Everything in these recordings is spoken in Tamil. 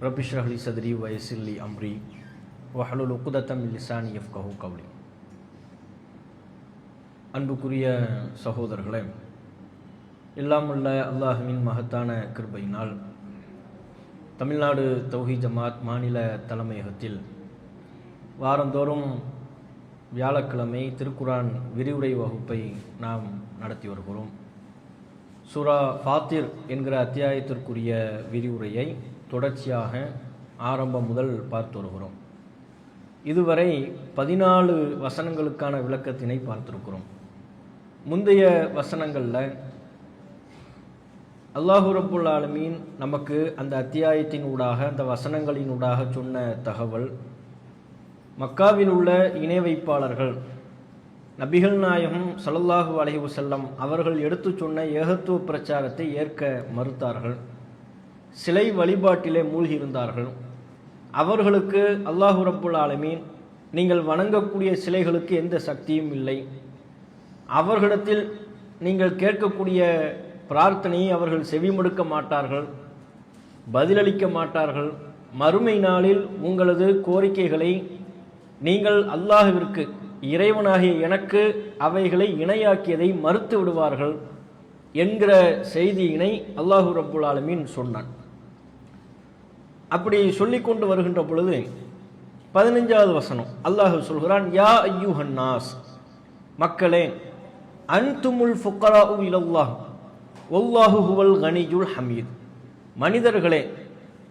ரப்பி ஷ்ரஹ் லி சத்ரி வ யஸ்ஸிர் லி அம்ரி வஹ்லுல் உக்தத்தம் மின் லிசானி யஃப்கஹு கவ்லி. அன்புக்குரிய சகோதரர்களே, எல்லாம் உள்ள அல்லாஹ்வின் மகத்தான கிருபையினால் தமிழ்நாடு தௌஹீத் ஜமாத் மாநில தலைமையகத்தில் வாரந்தோறும் வியாழக்கிழமை திருக்குரான் விரிவுரை வகுப்பை நாம் நடத்தி வருகிறோம். சூரா ஃபாத்திர் என்கிற அத்தியாயத்திற்குரிய விரிவுரையை தொடர்ச்சியாக ஆரம்பம் முதல் பார்த்து வருகிறோம். இதுவரை 14 வசனங்களுக்கான விளக்கத்தினை பார்த்திருக்கிறோம். முந்தைய வசனங்களில் அல்லாஹு ரப்புல் ஆலமீன் நமக்கு அந்த அத்தியாயத்தின் ஊடாக, அந்த வசனங்களின் ஊடாக சொன்ன தகவல், மக்காவில் உள்ள இணை வைப்பாளர்கள் நபிகள் நாயகம் ஸல்லல்லாஹு அலைஹி வஸல்லம் அவர்கள் எடுத்து சொன்ன ஏகத்துவ பிரச்சாரத்தை ஏற்க மறுத்தார்கள், சிலை வழிபாட்டிலே மூழ்கியிருந்தார்கள். அவர்களுக்கு அல்லாஹு ரப்புல் ஆலமீன் நீங்கள் வணங்கக்கூடிய சிலைகளுக்கு எந்த சக்தியும் இல்லை, அவர்களிடத்தில் நீங்கள் கேட்கக்கூடிய பிரார்த்தனையை அவர்கள் செவிமடுக்க மாட்டார்கள், பதிலளிக்க மாட்டார்கள், மறுமை நாளில் உங்களது கோரிக்கைகளை நீங்கள் அல்லாஹ்விற்கு, இறைவனாகிய எனக்கு அவைகளை இணையாக்கியதை மறுத்து விடுவார்கள் என்கிற செய்தியினை அல்லாஹு ரப்புல் ஆலமீன் சொன்னான். அப்படி சொல்லிக்கொண்டு வருகின்ற பொழுது 15வது வசனம் அல்லாஹ் சொல்கிறான், யா அய்யுஹன் நாஸ், மக்களே, அன்துமுல் ஃபுக்கராஉ இலல்லாஹ் வல்லாஹு ஹுவல் கனியுல் ஹமீத், மனிதர்களே,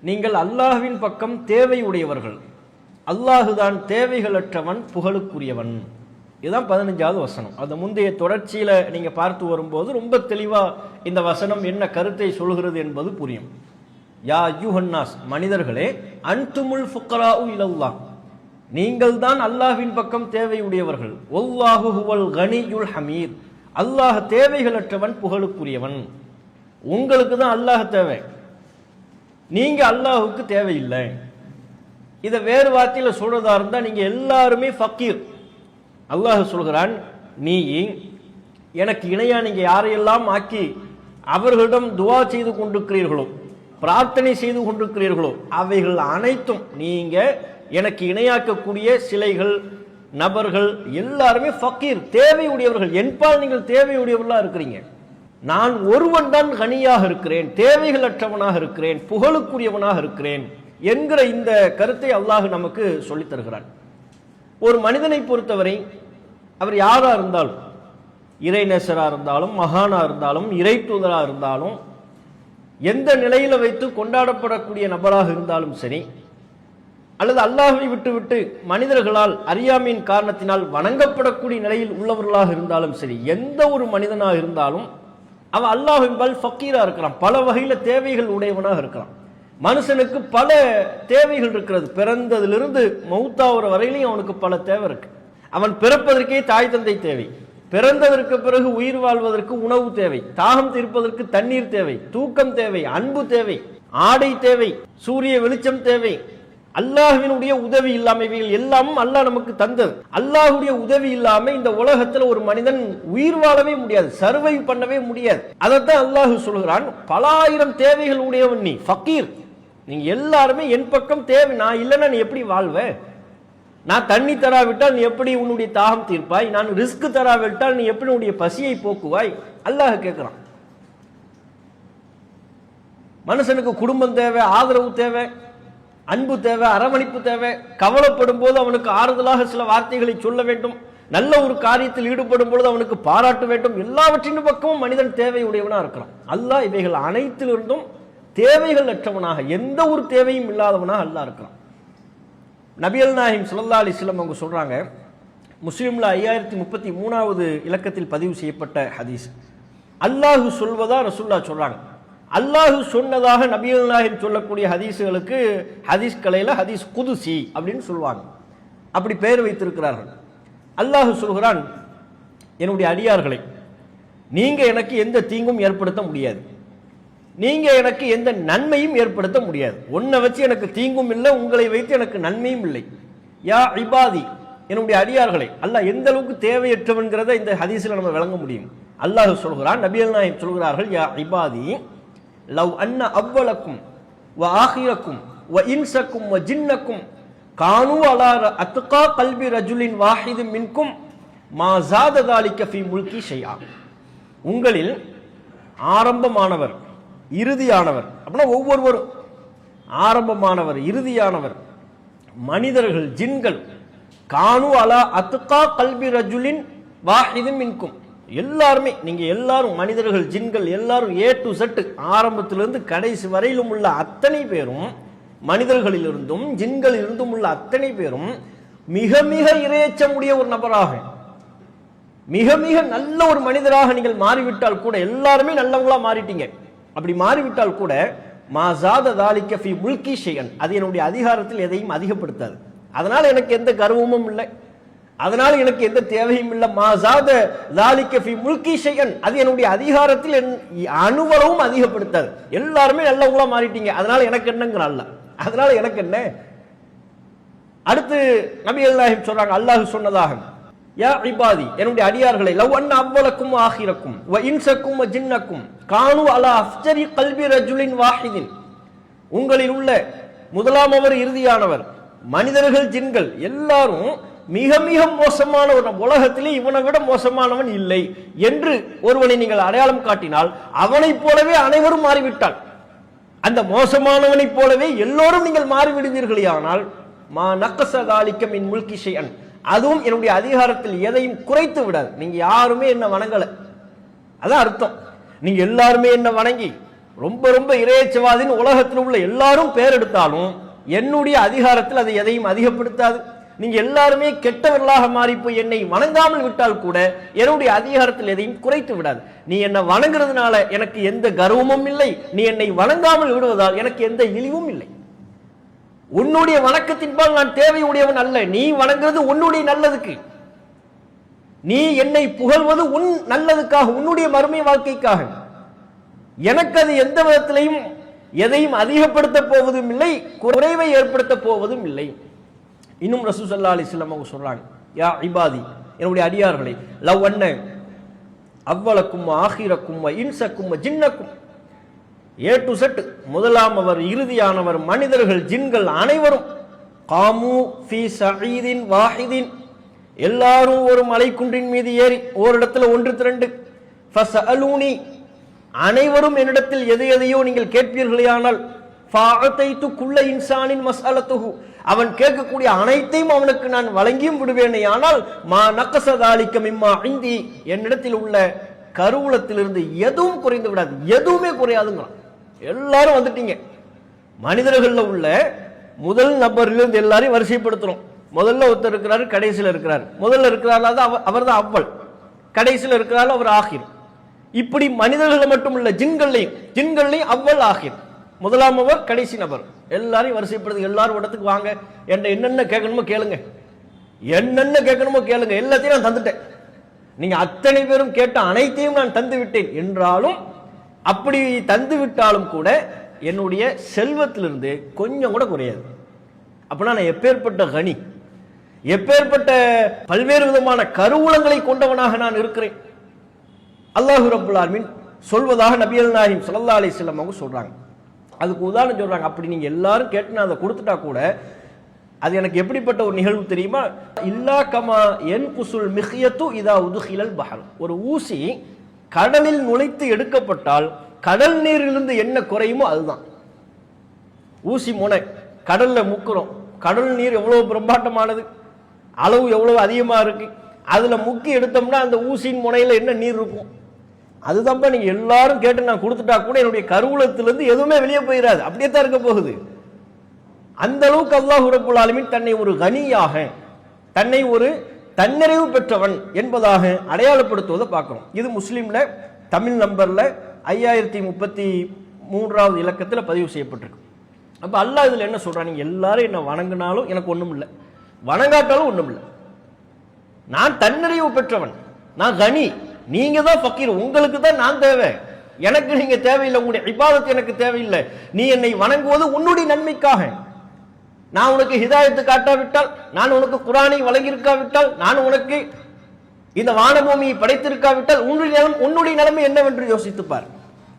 நீங்கள் அல்லாஹ்வின் பக்கம் தேவை உடையவர்கள், அல்லாஹுதான் தேவைகளற்றவன், புகழுக்குரியவன். இதுதான் 15வது வசனம். அந்த முந்தைய தொடர்ச்சியில நீங்க பார்த்து வரும்போது ரொம்ப தெளிவா இந்த வசனம் என்ன கருத்தை சொல்கிறது என்பது புரியும். யா அய்யுஹன்னாஸ், மனிதர்களே, அன்துமுல் ஃபுக்கராஉ இலல்லாஹ், நீங்கள் தான் அல்லாஹ்வின் பக்கம் தேவை உடையவர்கள், வல்லாஹு ஹுவல் கனியுல் ஹமீத், அல்லாஹ் தேவைகளற்றவன், புகழுக்குரியவன். உங்களுக்கு தான் அல்லாஹ் தேவை, நீங்க அல்லாஹுக்கு தேவையில்லை. இதை வேறு வார்த்தையில சொல்றதா இருந்தா நீங்க எல்லாருமே ஃபக்கீர். அல்லாஹ் சொல்கிறான், நீ எனக்கு இணையா நீங்க யாரையெல்லாம் ஆக்கி அவர்களிடம் துவா செய்து கொண்டிருக்கிறீர்களோ, பிரார்த்தனை செய்து கொண்டிருக்கிறீர்களோ, அவைகள் அனைத்தும் நீங்க எனக்கு இணையாக்கக்கூடிய சிலைகள், நபர்கள் எல்லாருமே ஃபக்கீர், தேவையுடையவர்கள். என்பால் நீங்கள் தேவையுடையவர்களா இருக்கிறீங்க. நான் ஒருவன் தான் கனியாக இருக்கிறேன், தேவைகளற்றவனாக இருக்கிறேன், புகழுக்குரியவனாக இருக்கிறேன் என்கிற இந்த கருத்தை அல்லாஹ் நமக்கு சொல்லித் தருகிறான். ஒரு மனிதனை பொறுத்தவரை அவர் யாரா இருந்தாலும், இறைநேசரா இருந்தாலும், மகானா இருந்தாலும், இறை தூதரா இருந்தாலும், எந்த நிலையில வைத்து கொண்டாடப்படக்கூடிய நபராக இருந்தாலும் சரி, அல்லது அல்லாஹ்வை விட்டுவிட்டு மனிதர்களால் அறியாமையின் காரணத்தினால் வணங்கப்படக்கூடிய நிலையில் உள்ளவர்களாக இருந்தாலும் சரி, எந்த ஒரு மனிதனாக இருந்தாலும் அவன் அல்லாஹ்வின்பால் ஃபக்கீரா இருக்கிறான், பல வகையில தேவைகள் உடையவனாக இருக்கிறான். மனுஷனுக்கு பல தேவைகள் இருக்கிறது. பிறந்ததிலிருந்து மௌத்தாவுற வரையிலையும் அவனுக்கு பல தேவை இருக்கு. அவன் பிறப்பதற்கே தாய் தந்தை தேவை, பிறந்ததற்கு பிறகு உயிர் வாழ்வதற்கு உணவு தேவை, தாகம் தீர்ப்பதற்கு தண்ணீர் தேவை, தூக்கம் தேவை, அன்பு தேவை, ஆடை தேவை, சூரிய வெளிச்சம் தேவை. அல்லாஹ்வினுடைய உதவி இல்லாம இவைகள் எல்லாமும் அல்லாஹ் நமக்கு தந்தது. அல்லாஹ்வுடைய உதவி இல்லாம இந்த உலகத்துல ஒரு மனிதன் உயிர் வாழவே முடியாது, சர்வை பண்ணவே முடியாது. அதைத்தான் அல்லாஹ் சொல்கிறான், பல ஆயிரம் தேவைகள் உடையவன் நீ, ஃபக்கீர். நீங்க எல்லாருமே என் பக்கம் தேவை, நான் இல்லைன்னா நீ எப்படி வாழ்வ? நான் தண்ணி தராவிட்டால் நீ எப்படி உன்னுடைய தாகம் தீர்ப்பாய்? நான் ரிஸ்க் தராவிட்டால் நீ எப்படி உன்னுடைய பசியை போக்குவாய்? அல்லாஹ் கேட்கிறான். மனுஷனுக்கு குடும்பம் தேவை, ஆதரவு தேவை, அன்பு தேவை, அரவணைப்பு தேவை. கவலைப்படும் போது அவனுக்கு ஆறுதலாக சில வார்த்தைகளை சொல்ல வேண்டும், நல்ல ஒரு காரியத்தில் ஈடுபடும் பொழுது அவனுக்கு பாராட்ட வேண்டும். எல்லாவற்றின் பக்கமும் மனிதன் தேவையுடையவனா இருக்கிறான். அல்லாஹ் இவைகள் அனைத்திலிருந்தும் தேவைகள் அற்றவனாக, எந்த ஒரு தேவையும் இல்லாதவனாக அல்லாஹ் இருக்கிறான். நபிகள் நாயகம் ஸல்லல்லாஹு அலைஹி வஸல்லம் அவங்க சொல்றாங்க, முஸ்லிம்ல 5033வது இலக்கத்தில் பதிவு செய்யப்பட்ட ஹதீஸ், அல்லாஹ் சொல்வதா ரசூலுல்லாஹ் சொல்றாங்க. அல்லாஹ் சொன்னதாக நபிகள் நாயகம் சொல்லக்கூடிய ஹதீஸ்களுக்கு ஹதீஸ் கலையில ஹதீஸ் குதுசி அப்படின்னு சொல்லுவாங்க. அப்படி பெயர் வைத்திருக்கிறார்கள். அல்லாஹ் சொல்கிறான், என்னுடைய அடியார்களை, நீங்க எனக்கு எந்த தீங்கும் ஏற்படுத்த முடியாது, நீங்க எனக்கு எந்த நன்மையும் ஏற்படுத்த முடியாது. உன்னை வச்சு எனக்கு தீங்கும் இல்லை, உங்களை வைத்து எனக்கு நன்மையும் இல்லை. யா இபாதி, என்னுடைய அடியார்களை. அல்லாஹ் எந்த அளவுக்கு தேவையற்றவன்கிறத இந்த ஹதீஸில் நம்ம விளங்க முடியும். அல்லாஹ் சொல்கிறான், நபிகள் நாயகம் சொல்கிறார்கள், யா இபாதி லவ் அன்ன அவ்வளக்கும் வ ஆஹிரக்கும் வ இன்சக்கும் வ ஜின்னக்கும் கானு அலா அத்கா கல்பி ரஜுலின் வாஹிது மின்கும் மா ஜாத தாலிக ஃபீ முல்கி ஷைஆ. உங்களில் ஆரம்பமானவர் இறுதியானவர் அப்படின்னா ஒவ்வொருவரும் ஆரம்பமானவர் இறுதியானவர் மனிதர்கள் ஜின்கள் கானு அலா அத்கா கல்பி ரஜுலின் வாஹிது மின்கும் எல்லாருமே நீங்க எல்லாரும் மனிதர்கள் ஜின்கள் எல்லாரும் ஏ டு செட் ஆரம்பத்திலிருந்து கடைசி வரையிலும் உள்ள அத்தனை பேரும் மனிதர்களிலிருந்தும் ஜின்களிலிருந்தும் உள்ள அத்தனை பேரும் மிக மிக இரையச்சமுடைய ஒரு நபராக மிக மிக நல்ல ஒரு மனிதராக நீங்கள் மாறிவிட்டால் கூட எல்லாருமே நல்லவங்களா மாறிட்டீங்க. அப்படி மாறிவிட்டால் கூட மாசாத தாலிக ஃபீ முல்கி ஷைஅன் அது என்னுடைய அதிகாரத்தில் எதையும் அதிகப்படுத்தாது. அதனால எனக்கு எந்த கர்வமும் இல்லை, அதனால எனக்கு எந்த தேவையும் இல்லை. மாசாத தாலிக ஃபீ முல்கி ஷைஅன் அது என்னுடைய அதிகாரத்தில் அணுவளவும் அதிகப்படுத்தாது. எல்லாருமே நல்லவங்களா மாறிட்டீங்க, அதனால எனக்கு என்னங்கிற அல்ல, அதனால எனக்கு என்ன. அடுத்து நபி அல்லாஹ் சொல்றாங்க, அல்லாஹ் சொன்னதாக யா இபாதி என்னுடைய அடியார்களை லவ் அன்ன அவ்வலக்கும் ஆகிரக்கும் வ இன்சக்கும் வ ஜின்னக்கும் கானு அலா அஃப்ஜரி கல்பி ரஜுலின் வாஹிதின் உங்களில் உள்ள முதலாம் அவர் இறுதியானவர் மனிதர்கள் ஜின்கள் எல்லாரும் மிக மிக மோசமான ஒரு உலகத்திலே இவனை விட மோசமானவன் இல்லை என்று ஒருவனை நீங்கள் அடையாளம் காட்டினால் அவனைப் போலவே அனைவரும் மாறிவிட்டால் அந்த மோசமானவனைப் போலவே எல்லோரும் நீங்கள் மாறிவிடுவீர்களே. ஆனால் மா நக்கஸ தாலிக மின் முல்கி ஷைஅன் அதுவும் என்னுடைய அதிகாரத்தில் எதையும் குறைத்து விடாது. நீங்க யாருமே என்ன வணங்கல, அதான் அர்த்தம். நீங்க எல்லாருமே என்ன வணங்கி ரொம்ப ரொம்ப இறையச்சவாதின்னு உலகத்தில் உள்ள எல்லாரும் பேர் எடுத்தாலும் என்னுடைய அதிகாரத்தில் அதை எதையும் அதிகப்படுத்தாது. நீங்க எல்லாருமே கெட்டவர்களாக மாறி போய் என்னை வணங்காமல் விட்டால் கூட என்னுடைய அதிகாரத்தில் எதையும் குறைத்து விடாது. நீ என்னை வணங்குறதுனால எனக்கு எந்த கர்வமும் இல்லை, நீ என்னை வணங்காமல் விடுவதால் எனக்கு எந்த இழிவும் இல்லை. உன்னுடைய வணக்கத்தின்பால் நான் தேவையுடையவன் அல்ல, நீ வணங்குறது உன்னுடைய நல்லதுக்கு, நீ என்னை புகழ்வது உன் நல்லதுக்காக, உன்னுடைய மறுமை வாழ்க்கைக்காக. எனக்கு அது எந்த விதத்திலையும் எதையும் அதிகப்படுத்த போவதும் இல்லை, குறைவை ஏற்படுத்த போவதும் இல்லை. இன்னும் ரசூல் ஸல்லல்லாஹு அலைஹி வஸல்லம் அவங்க சொல்றாங்க, யா இபாதி என்னுடைய அடியார்களை லவ் அன்ன அவ்வலக்கும் ஆகிரக்கும் இன்சக்கும் ஜின்னக்கும் ஏ டு செட் முதலாம் அவர் இறுதியானவர் மனிதர்கள் ஜின்கள் அனைவரும் காமு ஃபீ ஸஈதின் வாஹிதின் எல்லாரும் ஒரு மலைக்குன்றின் மீது ஏறி ஓரிடத்துல ஒன்று திரண்டு ஃபஸஅலூனி அனைவரும் என்னிடத்தில் எதை எதையோ நீங்கள் கேட்பீர்களேயானால் ஃபஅதைது குல்ல இன்சானின் மஸ்அலத்துஹு அவன் கேட்கக்கூடிய அனைத்தையும் அவனுக்கு நான் வழங்கியும் விடுவேனே. ஆனால் மா நக்கஸ தாலிக மிம்மா இந்தி என்னிடத்தில் உள்ள கருவூலத்திலிருந்து எதுவும் குறைந்து விடாது, எதுவுமே குறையாதுங்கிறான். எல்லாரும் வந்துட்டீங்க. மனிதர்கள்ல உள்ள முதல் நபரிலிருந்து எல்லாரையும் வரிசைப்படுத்துறோம். முதல்ல ஒருத்தர் இருக்கிறாரு, கடைசியில் இருக்கிறார். முதல்ல இருக்கிறார் அவர் தான் அவ்வல், கடைசியில் இருக்கிறார் அவர் ஆகிர். இப்படி மனிதர்கள் மட்டும் இல்ல ஜின்கள்லையும் அவ்வல் ஆகிர், முதலாம் அவர் கடைசி நபர் எல்லாரையும் வரிசைப்படுத்து. எல்லாரும் இடத்துக்கு வாங்க, என்னென்ன கேட்கணுமோ கேளுங்க, என்னென்ன கேட்கணுமோ கேளுங்க, எல்லாத்தையும் நான் தந்துட்டேன். நீங்க அத்தனை பேரும் கேட்ட அனைத்தையும் நான் தந்து விட்டேன் என்றாலும் அப்படி தந்து விட்டாலும் கூட என்னுடைய செல்வத்திலிருந்து கொஞ்சம் கூட குறையாது. அப்படின்னா நான் எப்பேற்பட்ட கனி, எப்பேற்பட்ட பல்வேறு விதமான கருவூலங்களை கொண்டவனாக நான் இருக்கிறேன். அல்லாஹ் ரப்பல் ஆலமீன் சொல்வதாக நபிகள் நாயகம் ஸல்லல்லாஹு அலைஹி வஸல்லம் அவங்க சொல்றாங்க. அதுக்கு உதாரணம் சொல்றாங்க, அப்படி நீங்க எல்லாரும் கேட்டு நான் அதை கொடுத்துட்டா கூட அது எனக்கு எப்படிப்பட்ட ஒரு நிகழ்வு தெரியுமா? இல்லா கமா என் குசுல் மிஹ்யத்து இதா உதுகிலல் பஹர் ஒரு ஊசி கடலில் நுழைத்து எடுக்கப்பட்டால் கடல் நீரிலிருந்து என்ன குறையுமோ அதுதான். ஊசி முனை கடல்ல முக்குறோம், கடல் நீர் எவ்வளவு பிரம்மாண்டமானது, அளவு எவ்வளவு அதிகமா இருக்கு, அதுல முக்கி எடுத்தோம்னா அந்த ஊசியின் முனையில என்ன நீர் இருக்கும், அதுதான்ப்பா. நீங்க எல்லாரும் கேட்டு நான் கொடுத்துட்டா கூட என்னுடைய கருவூலத்திலிருந்து எதுவுமே வெளியே போயிடாது, அப்படியே தான் இருக்க போகுது. அந்த அளவுக்கு அல்லாஹ் ரப்பல் ஆலமீன் தன்னை ஒரு கனியாக, தன்னை ஒரு தன்னிறைவு பெற்றவன் என்பதாக அடையாளப்படுத்துவதை பார்க்கிறோம். இது முஸ்லீம்ல தமிழ் நம்பர்ல 5033வது இலக்கத்தில் பதிவு செய்யப்பட்டிருக்கு. அப்ப அல்லாஹ் இதுல என்ன சொல்றான், நீங்க எல்லாரும் என்ன வணங்கினாலும் எனக்கு ஒண்ணும் இல்லை, வணங்காட்டாலும் ஒண்ணும் இல்லை. நான் தன்னிறைவு பெற்றவன், நான் கனி, நீங்க தான் ஃபக்கீர், உங்களுக்கு தான் நான் தேவை, எனக்கு நீங்க தேவையில்லை, உங்களுடைய இபாதத் எனக்கு தேவையில்லை. நீ என்னை வணங்குவது உன்னுடைய நன்மைக்காக. நான் உனக்கு ஹிதாயத்து காட்டாவிட்டால், நான் உனக்கு குர்ஆனை வழங்கியிருக்காவிட்டால், நான் உனக்கு இந்த வானபூமியை படைத்திருக்காவிட்டால் உன்னுடைய நிலைமை என்னவென்று யோசித்துப்பார்.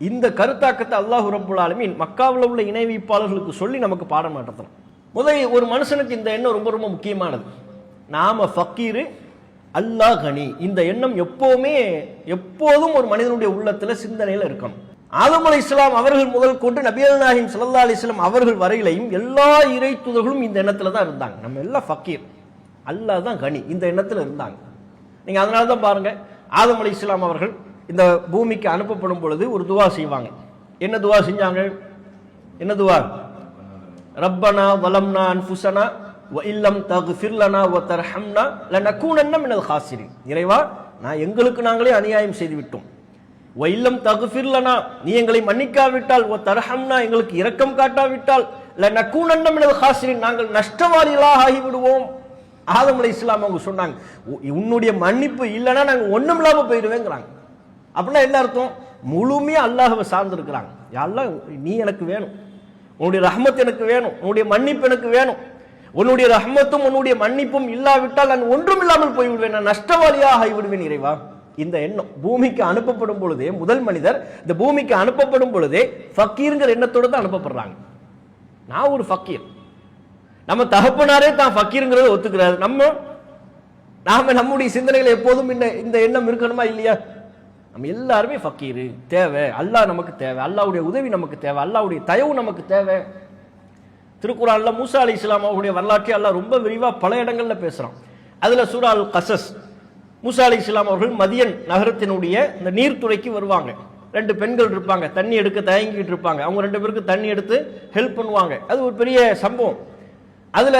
இந்த கருத்தாக்கத்தை அல்லாஹ் ரப்புல் ஆலமீன் மக்காவில் உள்ள இணை வைப்பாளர்களுக்கு சொல்லி நமக்கு பாடம் நடத்தணும். முதலில் ஒரு மனுஷனுக்கு இந்த எண்ணம் ரொம்ப ரொம்ப முக்கியமானது. நாம ஃபக்கீரு, அல்லாஹ் கனி. இந்த எண்ணம் எப்போதும் ஒரு மனிதனுடைய உள்ளத்துல சிந்தனையில இருக்கணும். ஆதம் அலைஹிஸ்ஸலாம் அவர்கள் முதல் கொண்டு நபிகள் நாயகம் ஸல்லல்லாஹு அலைஹி வஸல்லம் அவர்கள் வரையிலையும் எல்லா இறை தூதர்களும் இந்த எண்ணத்துல தான் இருந்தாங்க. நம்ம எல்லாம் ஃபக்கீர், அல்லாஹ் தான் கனி, இந்த எண்ணத்துல இருந்தாங்க. நீங்க அதனால தான் பாருங்க, ஆதம் அலைஹிஸ்ஸலாம் அவர்கள் இந்த பூமிக்கு அனுப்பப்படும் பொழுது ஒரு துவா செய்வாங்க. என்ன துவா செஞ்சாங்க? என்ன துவா? ரப்பனா வலம்னா அன்ஃபுஸனா வ இல்லம் தக்ஃபிர் லனா வ தர்ஹம்னா லனகூனன்ன மினல் காசிரின். இறைவா, நான் எங்களுக்கு நாங்களே அநியாயம் செய்து விட்டோம். வ இல்லம் தக்ஃபிர் லனா, நீ எங்களை மன்னிக்காவிட்டால், வ தர்ஹம்னா, எங்களுக்கு இரக்கம் காட்டாவிட்டால், லனகூனன்ன மினல் காசிரின், நாங்கள் நஷ்டவாளிகளாக ஆகிவிடுவோம். ஆதம் அலைஹிஸ்ஸலாம் அவங்க சொன்னாங்க, உன்னுடைய மன்னிப்பு இல்லைன்னா நாங்கள் ஒண்ணும் இல்லாம போயிடுவேங்கிறாங்க. அப்படின்னா என்ன அர்த்தம்? முழுமையா அல்லாஹ்வை சார்ந்து இருக்கிறாங்க. அல்லாஹ், நீ எனக்கு வேணும், உன்னுடைய ரஹ்மத் எனக்கு வேணும், உன்னுடைய மன்னிப்பு எனக்கு வேணும். உன்னுடைய ரஹ்மத்தும் உன்னுடைய மன்னிப்பும் இல்லாவிட்டால் நான் ஒன்றும் இல்லாமல் போய்விடுவேன், நான் நஷ்டவாளியாக ஆகிவிடுவேன் இறைவா. இந்த எண்ணம் பூமிக்கு அனுப்பப்படும் பொழுதே, முதல் மனிதர் இந்த பூமிக்கு அனுப்பப்படும் பொழுதே ஃபக்கீர்ங்கிற எண்ணத்தோடு தான் அனுப்பப்படுறாங்க. நான் ஒரு ஃபக்கீர். நம்ம தகப்பனாரே தான் ஃபக்கீருங்கிறத ஒத்துக்கிறாரு. நாம நம்முடைய சிந்தனைகள் எப்போதும் இந்த எண்ணம் இருக்கணுமா இல்லையா? நம்ம எல்லாருமே ஃபக்கீரு, தேவை, அல்லாஹ் நமக்கு தேவை, அல்லாஹ்வுடைய உதவி நமக்கு தேவை, அல்லாஹ்வுடைய தயவு நமக்கு தேவை. திருக்குர்ஆன்ல மூசா அலைஹிஸ்ஸலாம் அவருடைய வரலாற்றை அல்லாஹ் ரொம்ப விரிவா பல இடங்கள்ல பேசுறான். அதுல சூரா அல் கஸஸ், மூசா அலைஹிஸ்ஸலாம் அவர்கள் மதியன் நகரத்தினுடைய இந்த நீர்த்துறைக்கு வருவாங்க. 2 பெண்கள் இருப்பாங்க, தண்ணி எடுக்க தயங்கிட்டு இருப்பாங்க. அவங்க 2 பேருக்கு தண்ணி எடுத்து ஹெல்ப் பண்ணுவாங்க. அது ஒரு பெரிய சம்பவம். அதுல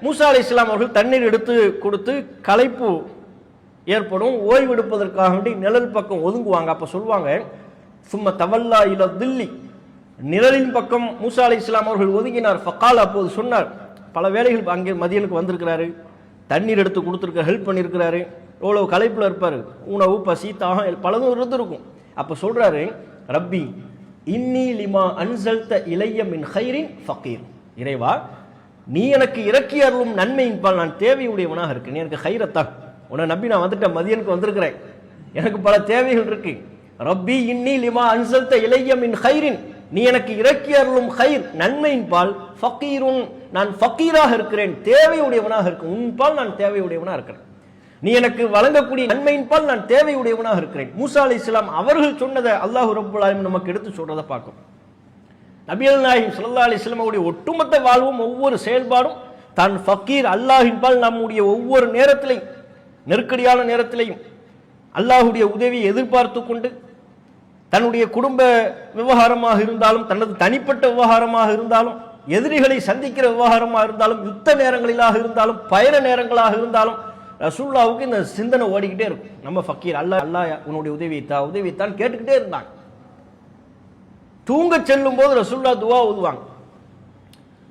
மூசா அலைஹிஸ்ஸலாம் அவர்கள் தண்ணீர் எடுத்து கொடுத்து களைப்பு ஏற்படும், ஓய்வெடுப்பதற்காக வேண்டி நிழல் பக்கம் ஒதுங்குவாங்க. அப்ப சொல்லுவாங்க, சும்ம தவல்லா இல தில்லி, நிழலின் பக்கம் மூசா அலைஹிஸ்ஸலாம் அவர்கள் ஒதுங்கினார். ஃபகால், அப்போது சொன்னார், பல வேளைகள் அங்கே மதியனுக்கு வந்திருக்கிறாரு, தண்ணீர் எடுத்து கொடுத்துருக்க, ஹெல்ப் பண்ணியிருக்கிறாரு, எவ்வளவு களைப்புல இருப்பாரு, உணவு பசி தாகம் பலதும் இருந்திருக்கும். அப்ப சொல்றாரு, ரப்பி இன்னி லிமா அன்சல்த இலைய மின் ஹைரின் ஃபகீர். இறைவா, நீ எனக்கு இறக்கி அருளும் நன்மையின் பால் நான் தேவையுடையவனாக இருக்கேன். நீ எனக்கு ஹைரத்தான், உன்னை நம்பி நான் வந்துட்டேன், மதியனுக்கு வந்திருக்கிறேன், எனக்கு பல தேவைகள் இருக்கு. ரப்பி இன்னி லிமா அன்சல்த இலைய மின் ஹைரின், நீ எனக்கு இறக்கி அருளும் ஹைர் நன்மையின் பால், ஃபகீருன், நான் ஃபகீராக இருக்கிறேன், தேவையுடையவனாக இருக்கேன். உன் பால் நான் தேவையுடையவனாக இருக்கிறேன். நீ எனக்கு வழங்கக்கூடிய நன்மையின் பால் நான் தேவையுடையவனாக இருக்கிறேன். மூசா அலைஹிஸ்ஸலாம் அவர்கள் சொன்னதை அல்லாஹ் ரப்புல் ஆலமீன் நமக்கு எடுத்து சொல்றதை பார்க்கும். நபிகள் நாயகம் ஸல்லல்லாஹு அலைஹி வஸல்லம் அவருடைய ஒட்டுமொத்த வாழ்வும் ஒவ்வொரு செயல்பாடும் தான் ஃபகீர், அல்லாஹ்வின் பால் நம்முடைய ஒவ்வொரு நேரத்திலையும், நெருக்கடியான நேரத்திலையும் அல்லாஹ்வுடைய உதவியை எதிர்பார்த்து கொண்டு, தன்னுடைய குடும்ப விவகாரமாக இருந்தாலும், தனது தனிப்பட்ட விவகாரமாக இருந்தாலும், எதிரிகளை சந்திக்கிற விவகாரமாக இருந்தாலும், யுத்த நேரங்களிலாக இருந்தாலும், பயண நேரங்களாக இருந்தாலும், ரசூலுல்லாஹ்வுக்கு இந்த சிந்தனை ஓடிக்கிட்டே இருக்கும். நம்ம ஃபக்கீர், அல்லாஹ் உன்னுடைய உதவியைத்தான் கேட்டுக்கிட்டே இருந்தாங்க. தூங்க செல்லும் போது ரசூலுல்லாஹ் துவா ஓதுவாங்க.